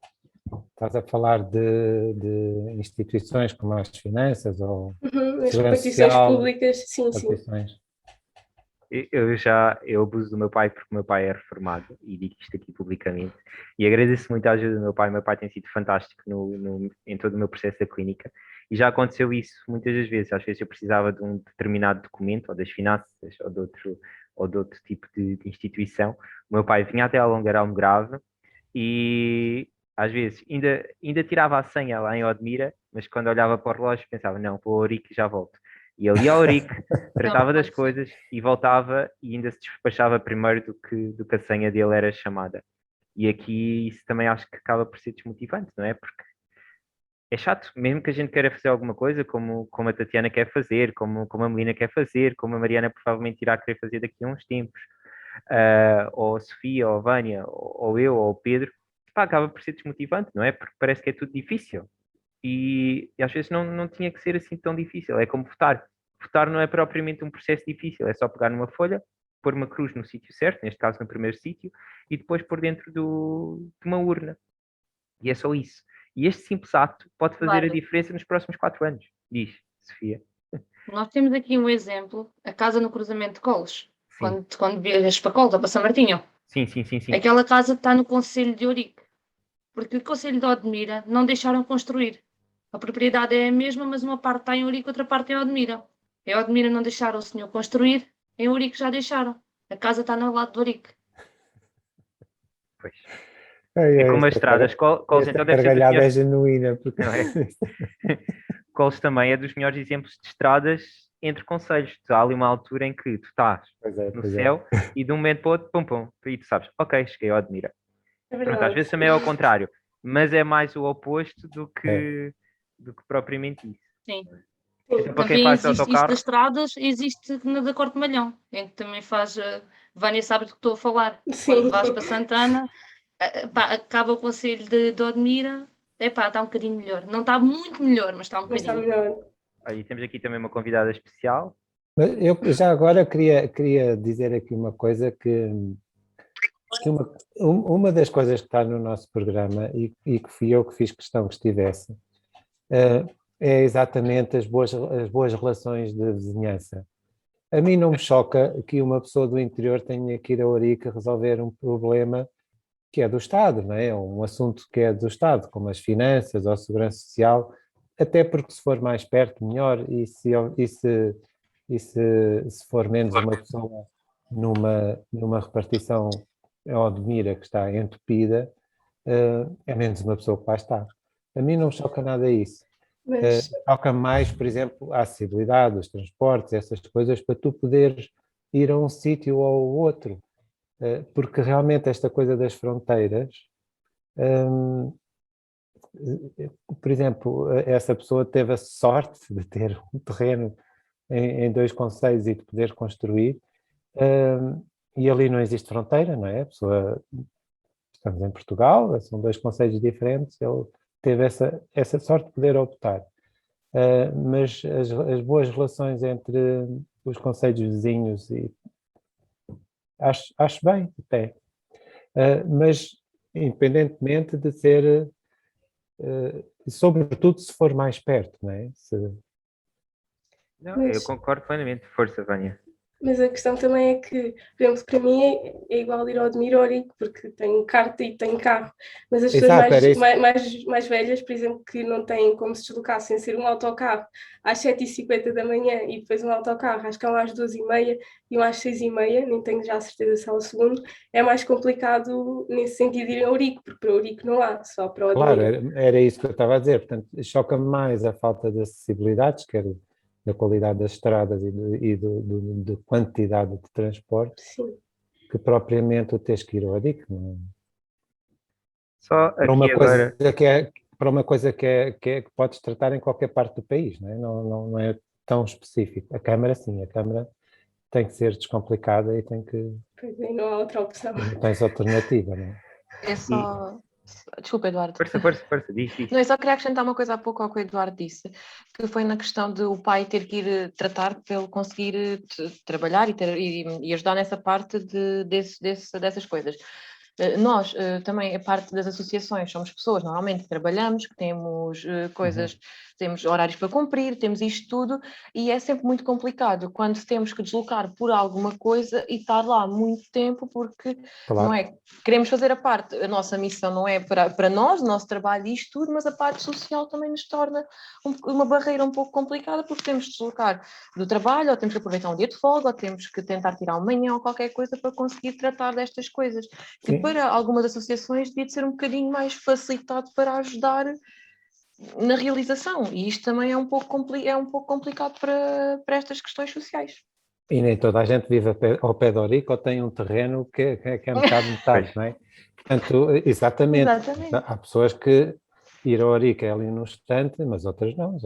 Estás a falar de instituições como as finanças ou as repartições públicas, sim. Eu abuso do meu pai porque o meu pai é reformado e digo isto aqui publicamente e agradeço muito a ajuda do meu pai. O meu pai tem sido fantástico em todo o meu processo da clínica e já aconteceu isso muitas das vezes. Às vezes eu precisava de um determinado documento ou das finanças ou de outro tipo de instituição. O meu pai vinha até Algrave e às vezes ainda tirava a senha lá em Odmira, mas quando olhava para o relógio pensava, não, vou ao Ourique e já volto. E ali ao Ourique tratava das coisas e voltava e ainda se despachava primeiro do que a senha dele era chamada. E aqui isso também acho que acaba por ser desmotivante, não é? Porque é chato, mesmo que a gente queira fazer alguma coisa, como a Tatiana quer fazer, como a Melina quer fazer, como a Mariana provavelmente irá querer fazer daqui a uns tempos, ou a Sofia, ou a Vânia, ou eu, ou o Pedro, pá, acaba por ser desmotivante, não é? Porque parece que é tudo difícil. E às vezes não tinha que ser assim tão difícil. É como votar. Votar não é propriamente um processo difícil, é só pegar numa folha, pôr uma cruz no sítio certo, neste caso no primeiro sítio, e depois pôr dentro de uma urna. E é só isso. E este simples ato pode fazer a diferença nos próximos 4 anos. Diz, Sofia. Nós temos aqui um exemplo, a casa no cruzamento de Coles, quando viajas para Coles ou para São Martinho. Sim. Aquela casa está no concelho de Ourique, porque o concelho de Odmira não deixaram construir. A propriedade é a mesma, mas uma parte está em Ourique, outra parte em Odmira. Em Odmira não deixaram o senhor construir, em Ourique já deixaram. A casa está no lado de Ourique. Pois. É como as estradas. Coles então deve ser melhores... é genuína. Porque... Não é? Coles também é dos melhores exemplos de estradas entre concelhos. Há ali uma altura em que tu estás no céu e de um momento para o outro, pum, e tu sabes, ok, cheguei a Odmira. Pronto, às vezes também é ao contrário, mas é mais o oposto do que propriamente isso. Sim. Então, para quem faz autocarro... Isso das estradas existe na da Corte Malhão, em que também faz... Vânia sabe do que estou a falar. Sim. Quando vais para Santana, acaba o concelho de Odmira, está um bocadinho melhor. Não está muito melhor, mas está um bocadinho. Mas está melhor. Aí temos aqui também uma convidada especial. Eu já agora queria dizer aqui uma coisa que uma das coisas que está no nosse programa e que fui eu que fiz questão que estivesse é exatamente as boas relações de vizinhança. A mim não me choca que uma pessoa do interior tenha que ir a Ourique resolver um problema que é do Estado, não é? Um assunto que é do Estado, como as finanças ou a segurança social, até porque se for mais perto, melhor, e se for menos uma pessoa numa repartição em Odmira que está entupida, é menos uma pessoa que lá está. A mim não me choca nada isso. Choca mais, por exemplo, a acessibilidade, os transportes, essas coisas, para tu poderes ir a um sítio ou ao outro. Porque realmente esta coisa das fronteiras, por exemplo, essa pessoa teve a sorte de ter um terreno em 2 concelhos e de poder construir, e ali não existe fronteira, não é? A pessoa, estamos em Portugal, são 2 concelhos diferentes, ele teve essa sorte de poder optar. Mas as boas relações entre os concelhos vizinhos e acho bem até, mas independentemente de ser, sobretudo se for mais perto, não é? Não, eu concordo plenamente. Força, Vânia. Mas a questão também é que, por exemplo, para mim é igual ir ao Odmira ou Ourique, porque tenho carta e tenho carro. Mas as pessoas mais velhas, por exemplo, que não têm como se deslocar sem ser um autocarro às 7h50 da manhã e depois um autocarro, acho que é um às 2h30 e um às 6h30, nem tenho já a certeza se é o segundo, é mais complicado nesse sentido ir a Ourique, porque para Ourique não há, só para o Odmira. Claro, era isso que eu estava a dizer. Portanto, choca-me mais a falta de acessibilidades, quer da qualidade das estradas e de quantidade de transporte, Sim. que propriamente o teres que ir ao Ourique. Só aqui agora... Para uma coisa que podes tratar em qualquer parte do país, não é? Não é tão específico. A Câmara, sim, a Câmara tem que ser descomplicada e tem que... Pois aí não há outra opção. Não tens alternativa, não é? É só... Desculpa, Eduardo. Força, diz. Não, eu só queria acrescentar uma coisa há pouco ao que o Eduardo disse, que foi na questão de o pai ter que ir tratar para ele conseguir trabalhar e ajudar nessa parte dessas coisas. Nós também, a parte das associações, somos pessoas normalmente que trabalhamos, que temos coisas, temos horários para cumprir, temos isto tudo, e é sempre muito complicado quando temos que deslocar por alguma coisa e estar lá muito tempo, porque Claro. não é, queremos fazer a parte, a nossa missão não é para nós, o nosso trabalho e isto tudo, mas a parte social também nos torna uma barreira um pouco complicada, porque temos de deslocar do trabalho, ou temos que aproveitar um dia de folga, ou temos que tentar tirar uma manhã ou qualquer coisa para conseguir tratar destas coisas. Que para algumas associações devia de ser um bocadinho mais facilitado para ajudar na realização, e isto também é um pouco complicado para estas questões sociais. E nem toda a gente vive ao pé de Ourique ou tem um terreno que é metade, não é? Portanto, exatamente. Há pessoas que ir a Ourique é ali num instante, mas outras não.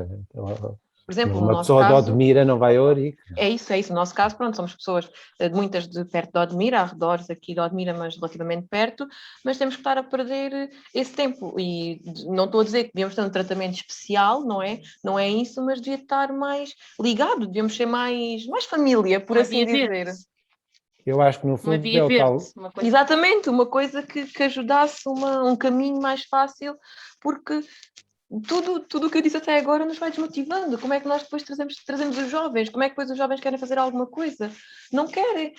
Por exemplo, uma pessoa de Odmira não vai a Ourique. É isso. No nosso caso, pronto, somos pessoas, muitas de perto de Odmira, arredores aqui de Odmira, mas relativamente perto, mas temos que estar a perder esse tempo. E não estou a dizer que devíamos ter um tratamento especial, não é? Não é isso, mas devia estar mais ligado, devíamos ser mais família, por assim dizer. Eu acho que no fundo é o tal... Exatamente, uma coisa que ajudasse um caminho mais fácil, porque tudo o que eu disse até agora nos vai desmotivando. Como é que nós depois trazemos os jovens? Como é que depois os jovens querem fazer alguma coisa? Não querem.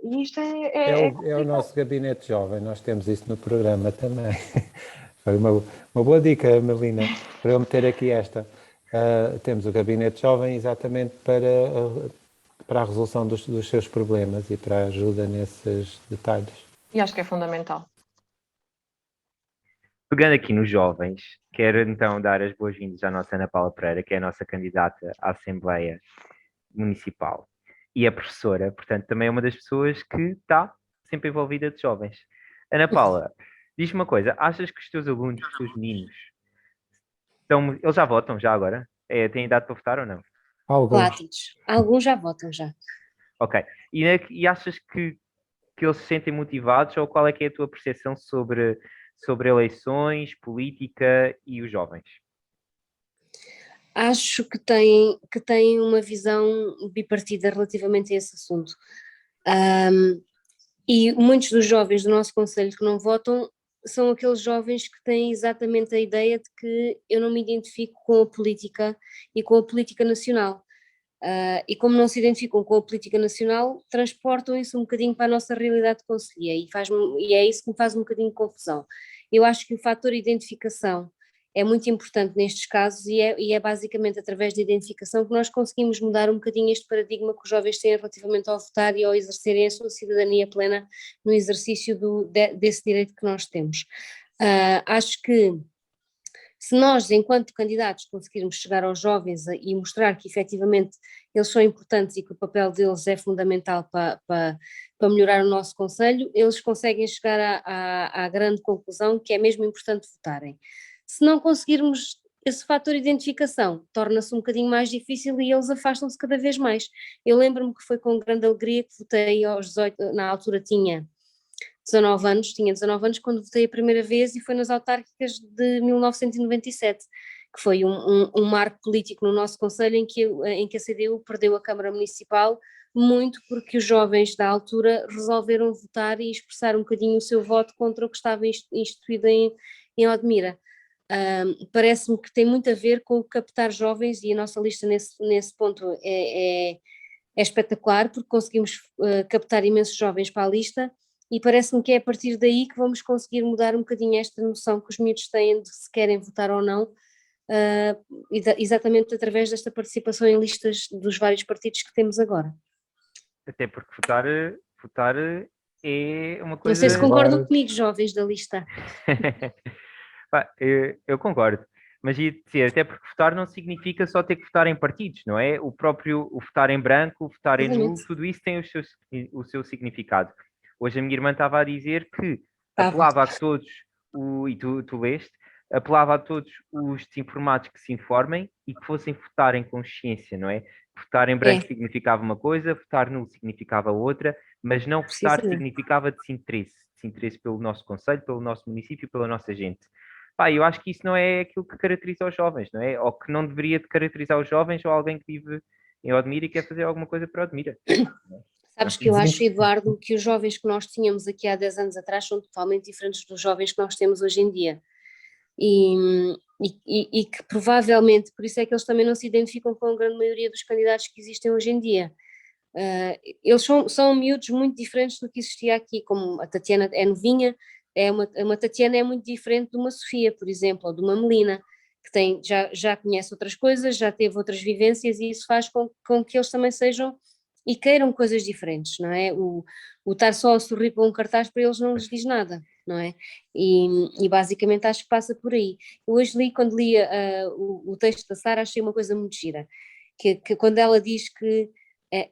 E isto é o nosso gabinete jovem, nós temos isso no programa também. Foi uma boa dica, Melina, para eu meter aqui esta. Temos o gabinete jovem exatamente para a resolução dos seus problemas e para a ajuda nesses detalhes. E acho que é fundamental. Pegando aqui nos jovens, quero então dar as boas-vindas à nossa Ana Paula Pereira, que é a nossa candidata à Assembleia Municipal e é professora, portanto também é uma das pessoas que está sempre envolvida de jovens. Ana Paula, diz-me uma coisa, achas que os teus alunos, os teus meninos, eles já votam já agora? Têm idade para votar ou não? Alguns já votam já. Ok, e achas que eles se sentem motivados ou qual é que é a tua percepção sobre eleições, política e os jovens? Acho que têm uma visão bipartida relativamente a esse assunto. E muitos dos jovens do nosso concelho que não votam são aqueles jovens que têm exatamente a ideia de que eu não me identifico com a política e com a política nacional. E como não se identificam com a política nacional, transportam isso um bocadinho para a nossa realidade de concelhia e é isso que me faz um bocadinho de confusão. Eu acho que o fator identificação é muito importante nestes casos e é basicamente através da identificação que nós conseguimos mudar um bocadinho este paradigma que os jovens têm relativamente ao votar e ao exercerem a sua cidadania plena no exercício desse direito que nós temos. Acho que se nós, enquanto candidatos, conseguirmos chegar aos jovens e mostrar que efetivamente eles são importantes e que o papel deles é fundamental para melhorar o nosso concelho, eles conseguem chegar à grande conclusão que é mesmo importante votarem. Se não conseguirmos esse fator de identificação, torna-se um bocadinho mais difícil e eles afastam-se cada vez mais. Eu lembro-me que foi com grande alegria que votei aos 18, na altura tinha 19 anos quando votei a primeira vez e foi nas autárquicas de 1997, que foi um marco político no nosso concelho em que a CDU perdeu a Câmara Municipal, muito porque os jovens da altura resolveram votar e expressar um bocadinho o seu voto contra o que estava instituído em Odmira. Parece-me que tem muito a ver com captar jovens e a nossa lista nesse ponto é espetacular porque conseguimos captar imensos jovens para a lista e parece-me que é a partir daí que vamos conseguir mudar um bocadinho esta noção que os miúdos têm de se querem votar ou não, exatamente através desta participação em listas dos vários partidos que temos agora. Até porque votar é uma Não coisa... sei se concordam comigo, jovens da lista. Pá, eu concordo, mas ia dizer, até porque votar não significa só ter que votar em partidos, não é? O votar em branco, o votar em nulo, tudo isso tem o seu significado. Hoje a minha irmã estava a dizer que apelava a todos, e tu leste, apelava a todos os desinformados que se informem e que fossem votar em consciência, não é? Votar em branco significava uma coisa, votar nulo significava outra, mas não votar significava desinteresse pelo nosso concelho, pelo nosso município, pela nossa gente. Pá, eu acho que isso não é aquilo que caracteriza os jovens, não é? Ou que não deveria de caracterizar os jovens ou alguém que vive em Odmira e quer fazer alguma coisa para Odmira. Sabes que eu acho, Eduardo, que os jovens que nós tínhamos aqui há 10 anos atrás são totalmente diferentes dos jovens que nós temos hoje em dia. E que provavelmente, por isso é que eles também não se identificam com a grande maioria dos candidatos que existem hoje em dia. Eles são miúdos muito diferentes do que existia aqui, como a Tatiana é novinha, uma Tatiana é muito diferente de uma Sofia, por exemplo, ou de uma Melina, que já conhece outras coisas, já teve outras vivências e isso faz com que eles também sejam e queiram coisas diferentes, não é? O estar só a sorrir para um cartaz para eles não lhes diz nada, não é? E basicamente acho que passa por aí. Eu hoje quando li o texto da Sara, achei uma coisa muito gira, que quando ela diz que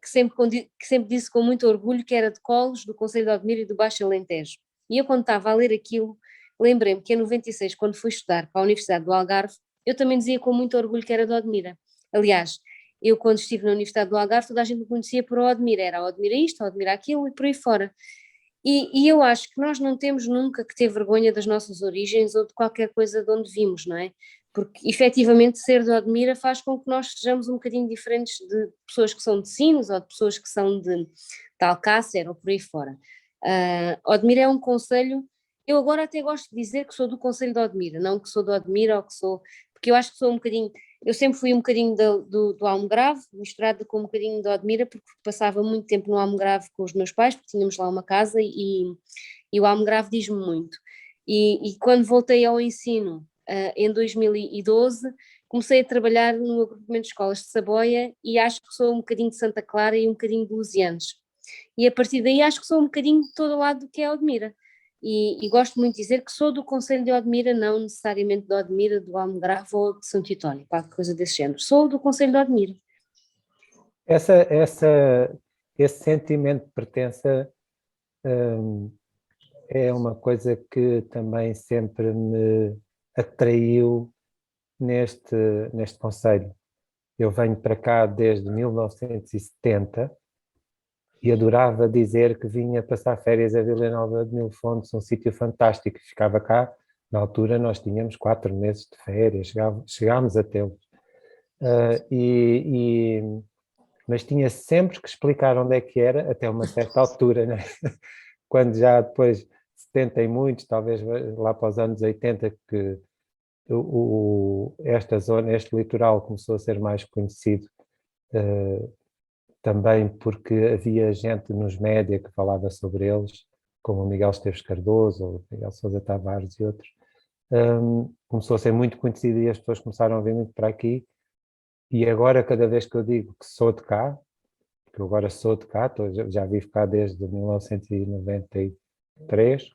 sempre disse com muito orgulho que era de Colos, do Concelho de Odmira e do Baixo Alentejo. E eu quando estava a ler aquilo, lembrei-me que em 96, quando fui estudar para a Universidade do Algarve, eu também dizia com muito orgulho que era de Odmira. Aliás, eu quando estive na Universidade do Algarve, toda a gente me conhecia por Odmira, era a Odmira isto, a Odmira aquilo e por aí fora. E eu acho que nós não temos nunca que ter vergonha das nossas origens ou de qualquer coisa de onde vimos, não é? Porque efetivamente ser de Odmira faz com que nós sejamos um bocadinho diferentes de pessoas que são de Sines ou de pessoas que são de Alcácer ou por aí fora. Odmira é um concelho, eu agora até gosto de dizer que sou do concelho de Odmira, não que sou de Odmira ou que sou, porque eu acho que sou um bocadinho, eu sempre fui um bocadinho do Almograve, misturada com um bocadinho de Odmira, porque passava muito tempo no Almograve com os meus pais, porque tínhamos lá uma casa e o Almograve diz-me muito. E quando voltei ao ensino, em 2012, comecei a trabalhar no agrupamento de escolas de Saboia e acho que sou um bocadinho de Santa Clara e um bocadinho de Lusianos. E a partir daí acho que sou um bocadinho de todo o lado do que é Odmira. E gosto muito de dizer que sou do concelho de Odmira, não necessariamente de Odmira, do Almograve ou de São Titónio, qualquer coisa desse género. Sou do concelho de Odmira. Esse sentimento de pertença é uma coisa que também sempre me atraiu neste concelho. Eu venho para cá desde 1970 e adorava dizer que vinha passar férias a Vila Nova de Mil Fontes, um sítio fantástico. Ficava cá, na altura nós tínhamos 4 meses de férias, chegámos a tê-los. Mas tinha sempre que explicar onde é que era, até uma certa altura, né? Quando já depois, 70 e muitos, talvez lá para os anos 80, que esta zona, este litoral começou a ser mais conhecido, também porque havia gente nos média que falava sobre eles, como o Miguel Esteves Cardoso, ou o Miguel Sousa Tavares e outros. Começou a ser muito conhecido e as pessoas começaram a vir muito para aqui. E agora, cada vez que eu digo que sou de cá, porque eu agora sou de cá, já vivo cá desde 1993,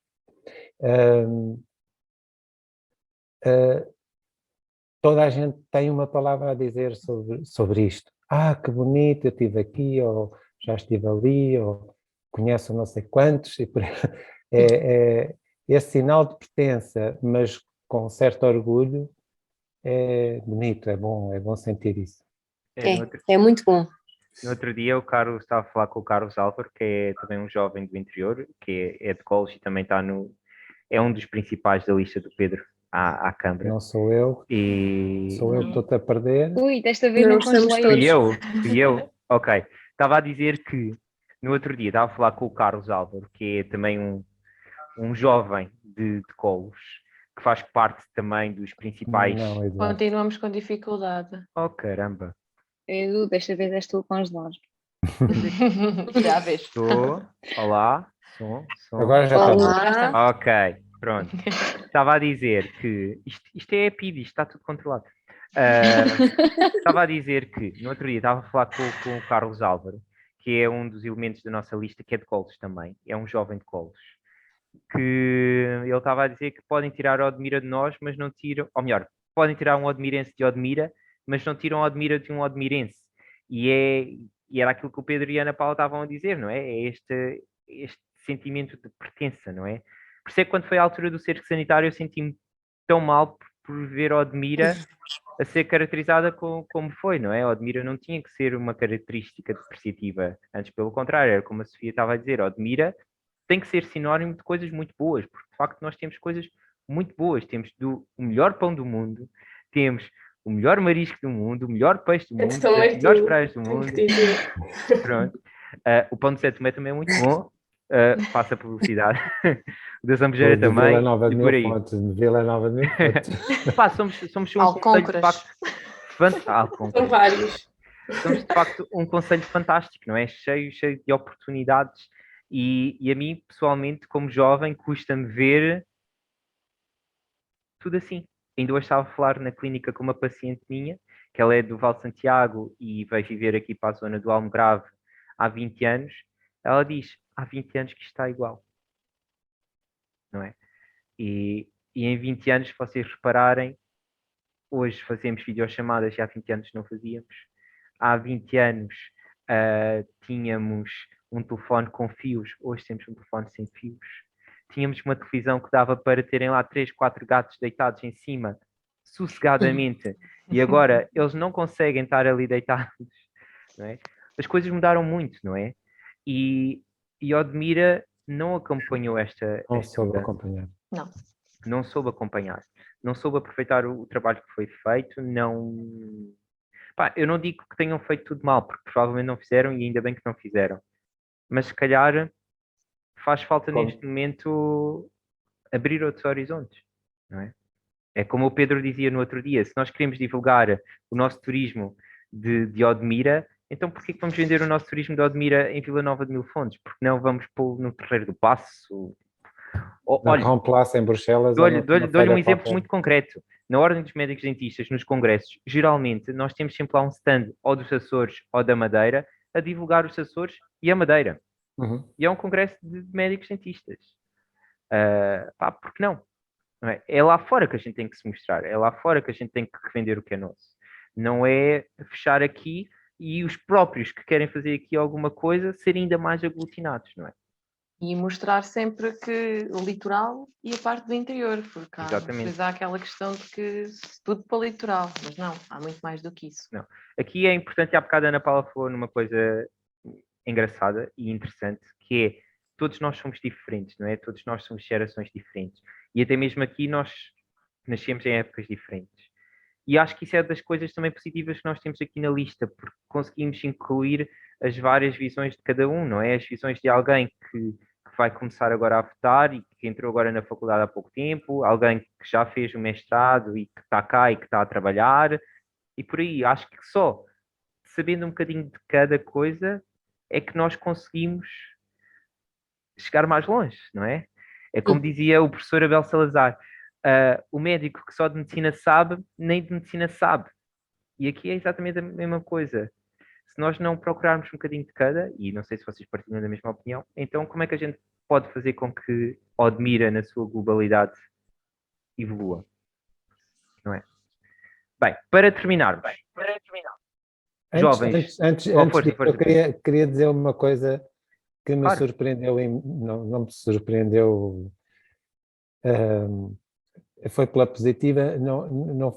toda a gente tem uma palavra a dizer sobre isto. Que bonito, eu estive aqui, ou já estive ali, ou conheço não sei quantos. E esse sinal de pertença, mas com certo orgulho, é bonito, é bom sentir isso. É muito bom. No outro dia o Carlos estava a falar com o Carlos Álvaro, que é também um jovem do interior, que é de Colos e também é um dos principais da lista do Pedro à Câmara. Não sou eu. Sou eu que estou-te a perder. Ui, desta vez não congelei. Fui eu. Ok. Estava a dizer que no outro dia estava a falar com o Carlos Álvaro, que é também um jovem de Colos, que faz parte também dos principais... Não, continuamos com dificuldade. Oh, caramba. Edu, desta vez és tu a congelar. Já vês. Estou. Olá. Som. Agora já está bom. Olá. Ok, pronto. Estava a dizer que isto é PIB, isto está tudo controlado. Estava a dizer que no outro dia estava a falar com o Carlos Álvaro, que é um dos elementos da nossa lista, que é de Colos também, é um jovem de Colos, que ele estava a dizer que podem tirar o Odmira de nós, mas não tiram, ou melhor, podem tirar um Odmirense de Odmira, mas não tiram o Odmira de um Odmirense. E era aquilo que o Pedro e a Ana Paula estavam a dizer, não é? É este sentimento de pertença, não é? Por isso é que quando foi a altura do cerco sanitário eu senti-me tão mal por ver Odmira a ser caracterizada como foi, não é? Odmira não tinha que ser uma característica depreciativa, antes pelo contrário, era como a Sofia estava a dizer, Odmira tem que ser sinónimo de coisas muito boas, porque de facto nós temos coisas muito boas, temos o melhor pão do mundo, temos o melhor marisco do mundo, o melhor peixe do mundo, as melhores praias do mundo. Pronto. O pão de Sete Tomé também é muito bom. Faça publicidade. O da Zambujeira também. Vila Nova de e por aí. Mil Fontes, Vila Nova de Mil Fontes. Pá, somos um conselho de facto fantástico. São vários. Somos de facto um conselho fantástico, não é? Cheio de oportunidades. E a mim, pessoalmente, como jovem, custa-me ver tudo assim. Ainda hoje estava a falar na clínica com uma paciente minha, que ela é do Val Santiago e veio viver aqui para a zona do Almograve há 20 anos. Ela diz, há 20 anos que isto está igual. Não é? E em 20 anos, se vocês repararem, hoje fazemos videochamadas e há 20 anos não fazíamos. Há 20 anos tínhamos um telefone com fios, hoje temos um telefone sem fios. Tínhamos uma televisão que dava para terem lá 3, 4 gatos deitados em cima, sossegadamente, e agora eles não conseguem estar ali deitados. Não é? As coisas mudaram muito, não é? E Odmira não acompanhou esta soube mudança. acompanhar. Não soube acompanhar. Não soube aproveitar o trabalho que foi feito, não... Pá, eu não digo que tenham feito tudo mal, porque provavelmente não fizeram e ainda bem que não fizeram. Mas se calhar faz falta neste momento abrir outros horizontes, não é? É como o Pedro dizia no outro dia, se nós queremos divulgar o nosso turismo de Odmira, então porquê que vamos vender o nosso turismo de Odmira em Vila Nova de Mil Fontes? Porque não vamos pôr no Terreiro do Paço? Olha, Grand Place em Bruxelas. Dou-lhe um exemplo muito concreto. Na Ordem dos Médicos Dentistas, nos congressos, geralmente nós temos sempre lá um stand ou dos Açores ou da Madeira a divulgar os Açores e a Madeira. Uhum. E é um congresso de médicos dentistas. Por que não? Não é? É lá fora que a gente tem que se mostrar, é lá fora que a gente tem que vender o que é nosso. Não é fechar aqui e os próprios que querem fazer aqui alguma coisa serem ainda mais aglutinados, não é? E mostrar sempre que o litoral e a parte do interior, porque depois há aquela questão de que tudo para o litoral, mas não, há muito mais do que isso. Não. Aqui é importante, há bocado a Ana Paula falou numa coisa engraçada e interessante, que é, todos nós somos diferentes, não é? Todos nós somos gerações diferentes. E até mesmo aqui nós nascemos em épocas diferentes. E acho que isso é das coisas também positivas que nós temos aqui na lista, porque conseguimos incluir as várias visões de cada um, não é? As visões de alguém que vai começar agora a votar e que entrou agora na faculdade há pouco tempo, alguém que já fez o mestrado e que está cá e que está a trabalhar, e por aí. Acho que só sabendo um bocadinho de cada coisa é que nós conseguimos chegar mais longe, não é? É como dizia o professor Abel Salazar, o médico que só de medicina sabe, nem de medicina sabe. E aqui é exatamente a mesma coisa. Se nós não procurarmos um bocadinho de cada, e não sei se vocês partilham da mesma opinião, então como é que a gente pode fazer com que Odmira, na sua globalidade, evolua? Não é? Bem, para terminarmos. Jovens. Antes eu queria dizer uma coisa que me surpreendeu, não me surpreendeu, foi pela positiva,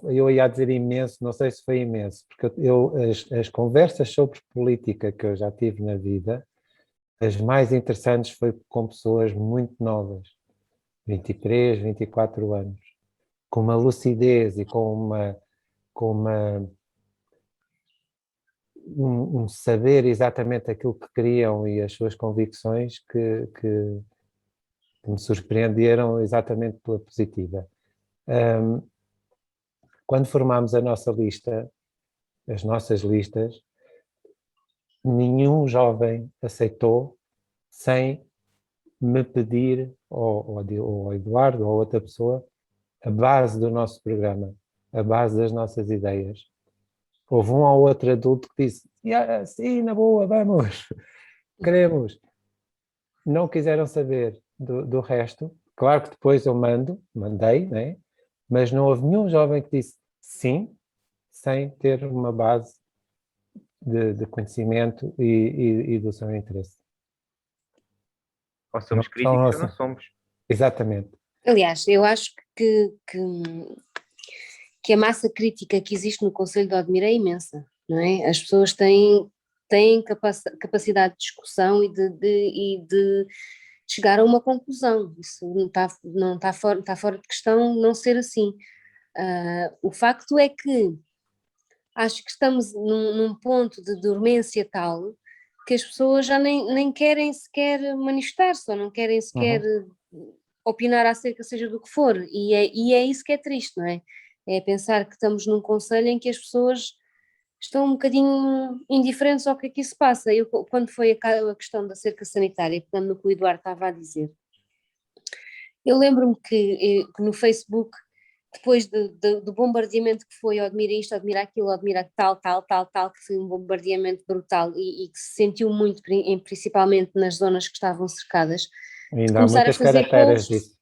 eu ia dizer imenso, não sei se foi imenso, porque as conversas sobre política que eu já tive na vida, as mais interessantes foi com pessoas muito novas, 23, 24 anos, com uma lucidez e com um saber exatamente aquilo que queriam e as suas convicções que me surpreenderam exatamente pela positiva. Quando formámos a nossa lista, as nossas listas, nenhum jovem aceitou sem me pedir, ou ao Eduardo, ou a outra pessoa, a base do nosso programa, a base das nossas ideias. Houve um ou outro adulto que disse, sim, na boa, vamos, queremos. Não quiseram saber do resto. Claro que depois eu mandei, né? Mas não houve nenhum jovem que disse sim, sem ter uma base de conhecimento e do seu interesse. Ou somos críticos ou não somos. Exatamente. Aliás, eu acho que a massa crítica que existe no Conselho de Odmira é imensa, não é? As pessoas têm capacidade de discussão e de chegar a uma conclusão. Isso não está fora de questão não ser assim. O facto é que acho que estamos num ponto de dormência tal que as pessoas já nem querem sequer manifestar-se, ou não querem sequer opinar acerca seja do que for, e é isso que é triste, não é? É pensar que estamos num conselho em que as pessoas estão um bocadinho indiferentes ao que aqui se passa. Quando foi a questão da cerca sanitária, pegando no que o Eduardo estava a dizer, eu lembro-me que no Facebook, depois do bombardeamento que foi Odmira isto, Odmira aquilo, Odmira tal, que foi um bombardeamento brutal e que se sentiu muito, principalmente nas zonas que estavam cercadas, ainda há muitas caracteres disso.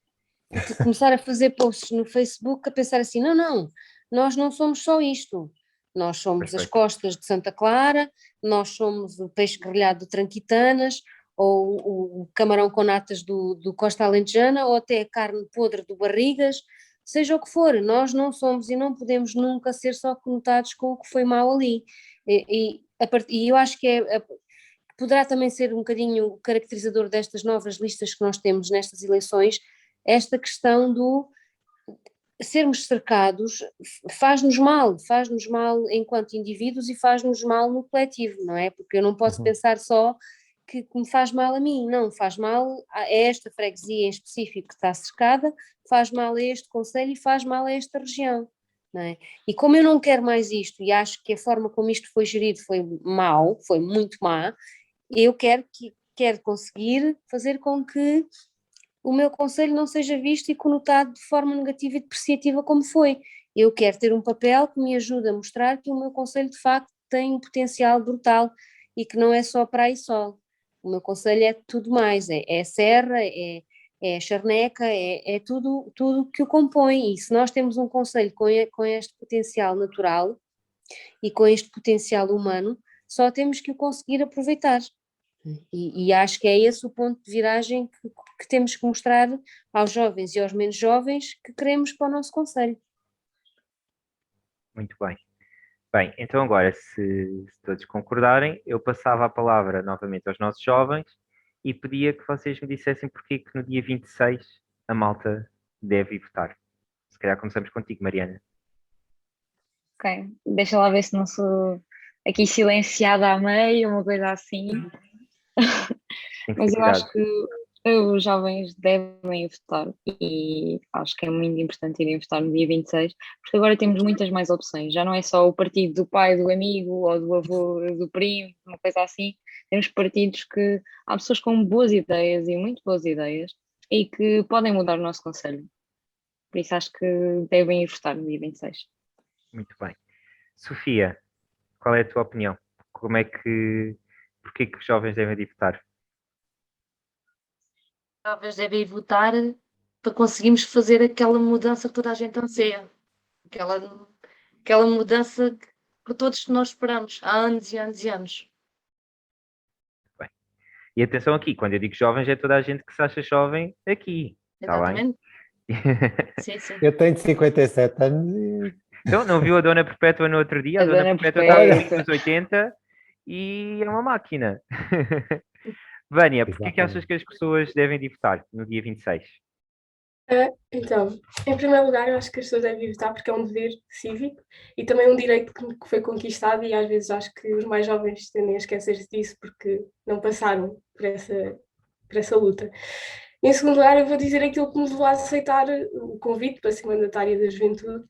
De começar a fazer posts no Facebook a pensar assim, não, nós não somos só isto, nós somos as costas de Santa Clara, nós somos o peixe grelhado de Tranquitanas, ou o camarão com natas do Costa Alentejana, ou até a carne podre do Barrigas, seja o que for, nós não somos e não podemos nunca ser só conotados com o que foi mal ali. E eu acho que poderá também ser um bocadinho caracterizador destas novas listas que nós temos nestas eleições, esta questão do sermos cercados faz-nos mal enquanto indivíduos e faz-nos mal no coletivo, não é? Porque eu não posso pensar só que me faz mal a mim, não, faz mal a esta freguesia em específico que está cercada, faz mal a este concelho e faz mal a esta região, não é? E como eu não quero mais isto e acho que a forma como isto foi gerido foi muito má, eu quero conseguir fazer com que o meu conselho não seja visto e conotado de forma negativa e depreciativa como foi. Eu quero ter um papel que me ajude a mostrar que o meu conselho de facto tem um potencial brutal e que não é só praia e sol. O meu conselho é tudo mais, é serra, é charneca, é tudo que o compõe. E se nós temos um conselho com este potencial natural e com este potencial humano, só temos que o conseguir aproveitar. E acho que é esse o ponto de viragem que temos que mostrar aos jovens e aos menos jovens que queremos para o nosso concelho. Muito bem. Bem, então agora, se todos concordarem, eu passava a palavra novamente aos nossos jovens e pedia que vocês me dissessem porque que no dia 26 a malta deve ir votar. Se calhar começamos contigo, Mariana. Ok, deixa lá ver se não sou aqui silenciada a meio, uma coisa assim. Mas eu acho que os jovens devem votar e acho que é muito importante irem votar no dia 26, porque agora temos muitas mais opções, já não é só o partido do pai, do amigo ou do avô, do primo, uma coisa assim, temos partidos que há pessoas com boas ideias e muito boas ideias e que podem mudar o nosso concelho, por isso acho que devem ir votar no dia 26. Muito bem. Sofia, qual é a tua opinião? Porquê que os jovens devem ir votar? Os jovens devem ir votar para conseguirmos fazer aquela mudança que toda a gente anseia. Aquela mudança que todos nós esperamos há anos e anos e anos. Bem. E atenção aqui, quando eu digo jovens, é toda a gente que se acha jovem aqui. Exatamente. Tá sim, sim. Eu tenho 57 anos e... Então, não viu a Dona Perpétua no outro dia? A Dona Perpétua estava nos 80 e é uma máquina. Vânia, porquê que achas que as pessoas devem ir votar no dia 26? Então, em primeiro lugar, eu acho que as pessoas devem ir votar porque é um dever cívico e também um direito que foi conquistado e às vezes acho que os mais jovens tendem a esquecer-se disso porque não passaram por essa luta. Em segundo lugar, eu vou dizer aquilo que me levou a aceitar o convite para ser mandatária da juventude,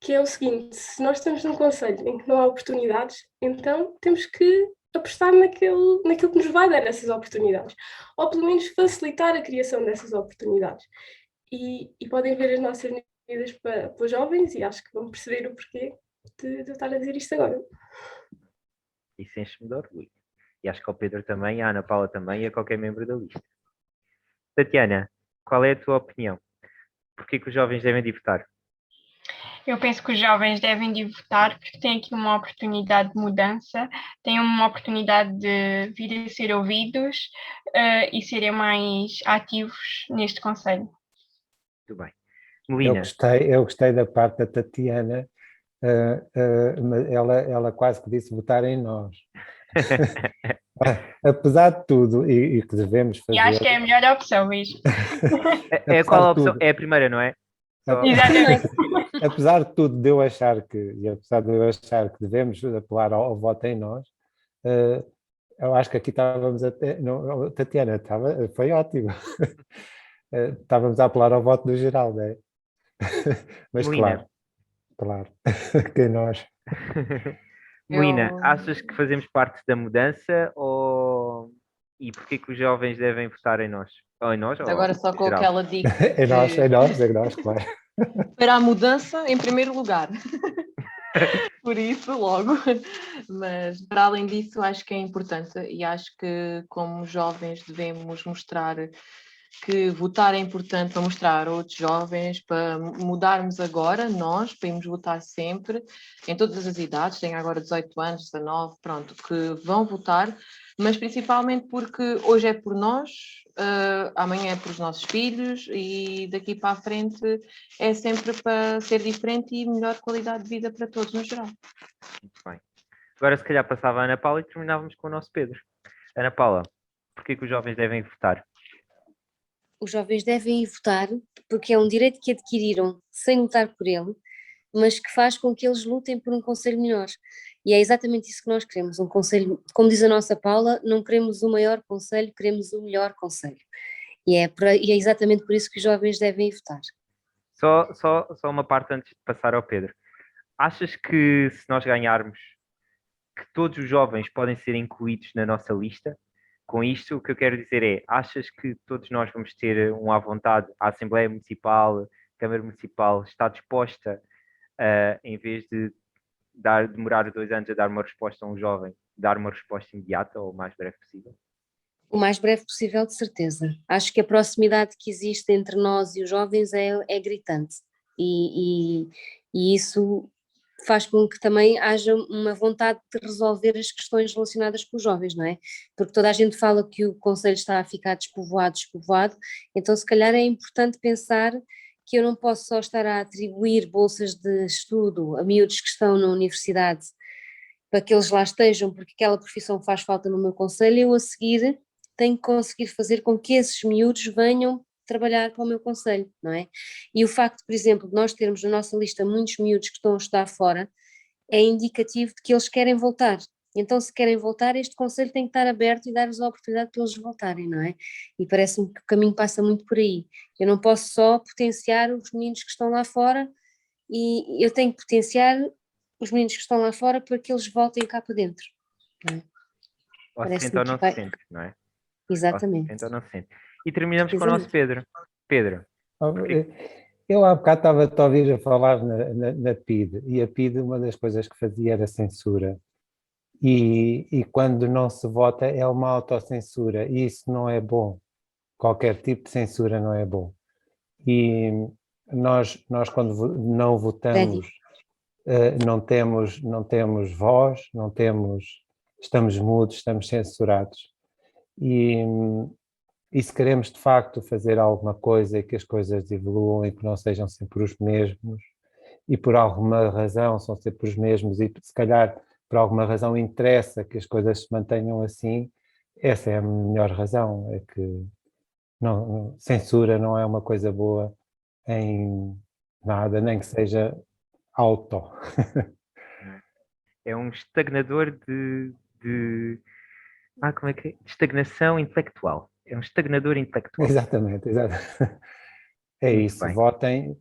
que é o seguinte: se nós estamos num concelho em que não há oportunidades, então temos que apostar naquilo que nos vai dar essas oportunidades, ou pelo menos facilitar a criação dessas oportunidades. E podem ver as nossas medidas para os jovens e acho que vão perceber o porquê de eu estar a dizer isto agora. Isso enche-me de orgulho. E acho que ao Pedro também, à Ana Paula também e a qualquer membro da lista. Tatiana, qual é a tua opinião? Porquê que os jovens devem de votar? Eu penso que os jovens devem de votar porque têm aqui uma oportunidade de mudança, têm uma oportunidade de vir a ser ouvidos e serem mais ativos neste conselho. Muito bem. Melina. Eu gostei da parte da Tatiana, ela quase que disse votar em nós. Apesar de tudo, e que devemos fazer... E acho que é a melhor opção mesmo. Qual a opção? É a primeira, não é? Exatamente. Apesar de tudo, de eu achar que devemos apelar ao voto em nós, eu acho que aqui estávamos até... Não, Tatiana, foi ótimo. Estávamos a apelar ao voto do geral, não é? Mas Melina. claro, que nós... Melina, achas que fazemos parte da mudança e porquê que os jovens devem votar em nós? Ou em nós? Agora só com aquela dica. É nós, claro. Para a mudança, em primeiro lugar. Por isso, logo. Mas, para além disso, acho que é importante e acho que, como jovens, devemos mostrar que votar é importante para mostrar a outros jovens, para mudarmos agora, nós, para irmos votar sempre, em todas as idades, têm agora 18 anos, 19, pronto, que vão votar, mas principalmente porque hoje é por nós, amanhã é por os nossos filhos e daqui para a frente é sempre para ser diferente e melhor qualidade de vida para todos no geral. Muito bem. Agora se calhar passava a Ana Paula e terminávamos com o nosso Pedro. Ana Paula, porquê que os jovens devem votar? Os jovens devem votar porque é um direito que adquiriram sem lutar por ele, mas que faz com que eles lutem por um conselho melhor. E é exatamente isso que nós queremos, um conselho, como diz a nossa Paula, não queremos o maior conselho, queremos o melhor conselho. E é exatamente por isso que os jovens devem votar. Só uma parte antes de passar ao Pedro. Achas que se nós ganharmos, que todos os jovens podem ser incluídos na nossa lista? Com isto, o que eu quero dizer é, achas que todos nós vamos ter à vontade, a Assembleia Municipal, a Câmara Municipal, está disposta, em vez de demorar 2 anos a dar uma resposta a um jovem, dar uma resposta imediata ou o mais breve possível? O mais breve possível, de certeza. Acho que a proximidade que existe entre nós e os jovens é gritante e isso faz com que também haja uma vontade de resolver as questões relacionadas com os jovens, não é? Porque toda a gente fala que o Conselho está a ficar despovoado, então se calhar é importante pensar que eu não posso só estar a atribuir bolsas de estudo a miúdos que estão na universidade para que eles lá estejam, porque aquela profissão faz falta no meu conselho, eu a seguir tenho que conseguir fazer com que esses miúdos venham trabalhar para o meu conselho, não é? E o facto, por exemplo, de nós termos na nossa lista muitos miúdos que estão a estudar fora, é indicativo de que eles querem voltar. Então, se querem voltar, este conselho tem que estar aberto e dar-lhes a oportunidade para eles voltarem, não é? E parece-me que o caminho passa muito por aí. Eu não posso só potenciar os meninos que estão lá fora e eu tenho que potenciar os meninos que estão lá fora para que eles voltem cá para dentro. Não é? Ou se sente ou não se sente, não é? Exatamente. Ou se sente ou não se sente. E terminamos com o nosso Pedro. Pedro. Eu há bocado estava-te a ouvir a falar na PIDE, e a PIDE uma das coisas que fazia era censura. E quando não se vota é uma autocensura, e isso não é bom. Qualquer tipo de censura não é bom. E nós quando não votamos, não temos voz, estamos mudos, estamos censurados. E se queremos de facto fazer alguma coisa e que as coisas evoluam e que não sejam sempre os mesmos, e por alguma razão são sempre os mesmos, e se calhar por alguma razão interessa que as coisas se mantenham assim, essa é a melhor razão, é que censura não é uma coisa boa em nada, nem que seja auto. É um estagnador de como é que é? Estagnação intelectual. É um estagnador intelectual. Exatamente. É muito isso, bem. Votem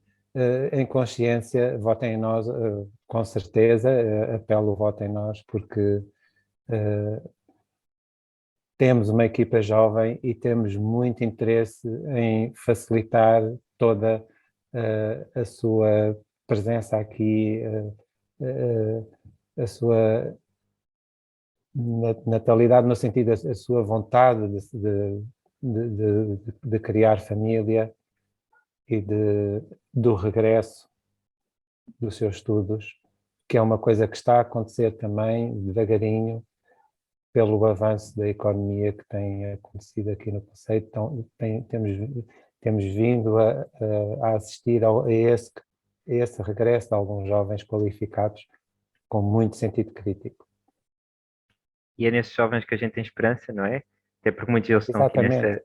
em consciência, votem em nós, com certeza, apelo, votem em nós, porque temos uma equipa jovem e temos muito interesse em facilitar toda a sua presença aqui, a sua natalidade, no sentido, a sua vontade de criar família e do regresso dos seus estudos, que é uma coisa que está a acontecer também devagarinho pelo avanço da economia que tem acontecido aqui no concelho. Então, temos vindo a assistir a esse regresso de alguns jovens qualificados com muito sentido crítico. E é nesses jovens que a gente tem esperança, não é? Até porque muitos deles estão aqui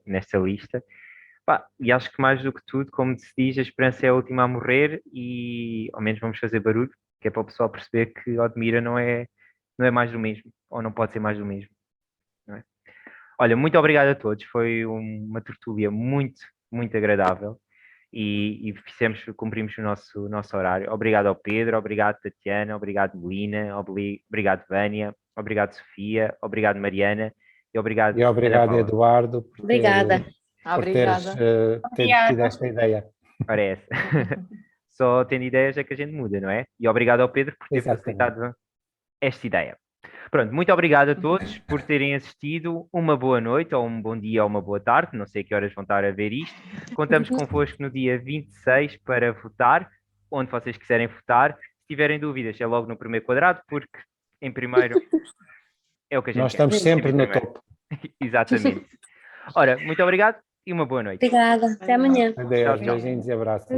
nesta lista. E acho que mais do que tudo, como se diz, a esperança é a última a morrer e ao menos vamos fazer barulho, que é para o pessoal perceber que Odmira não é mais do mesmo, ou não pode ser mais do mesmo. Não é? Olha, muito obrigado a todos, foi uma tertúlia muito, muito agradável e cumprimos o nosso horário. Obrigado ao Pedro, obrigado Tatiana, obrigado Melina, obrigado Vânia, obrigado Sofia, obrigado Mariana e obrigado Eduardo por teres tido esta ideia. Parece. Só tendo ideias é que a gente muda, não é? E obrigado ao Pedro por ter facilitado esta ideia. Pronto, muito obrigado a todos por terem assistido. Uma boa noite, ou um bom dia, ou uma boa tarde. Não sei a que horas vão estar a ver isto. Contamos convosco no dia 26 para votar, onde vocês quiserem votar. Se tiverem dúvidas, é logo no primeiro quadrado, porque em primeiro é o que a gente Nós estamos sempre no topo. Exatamente. Ora, muito obrigado e uma boa noite. Obrigada. Até amanhã. Adeus, beijinhos e abraços.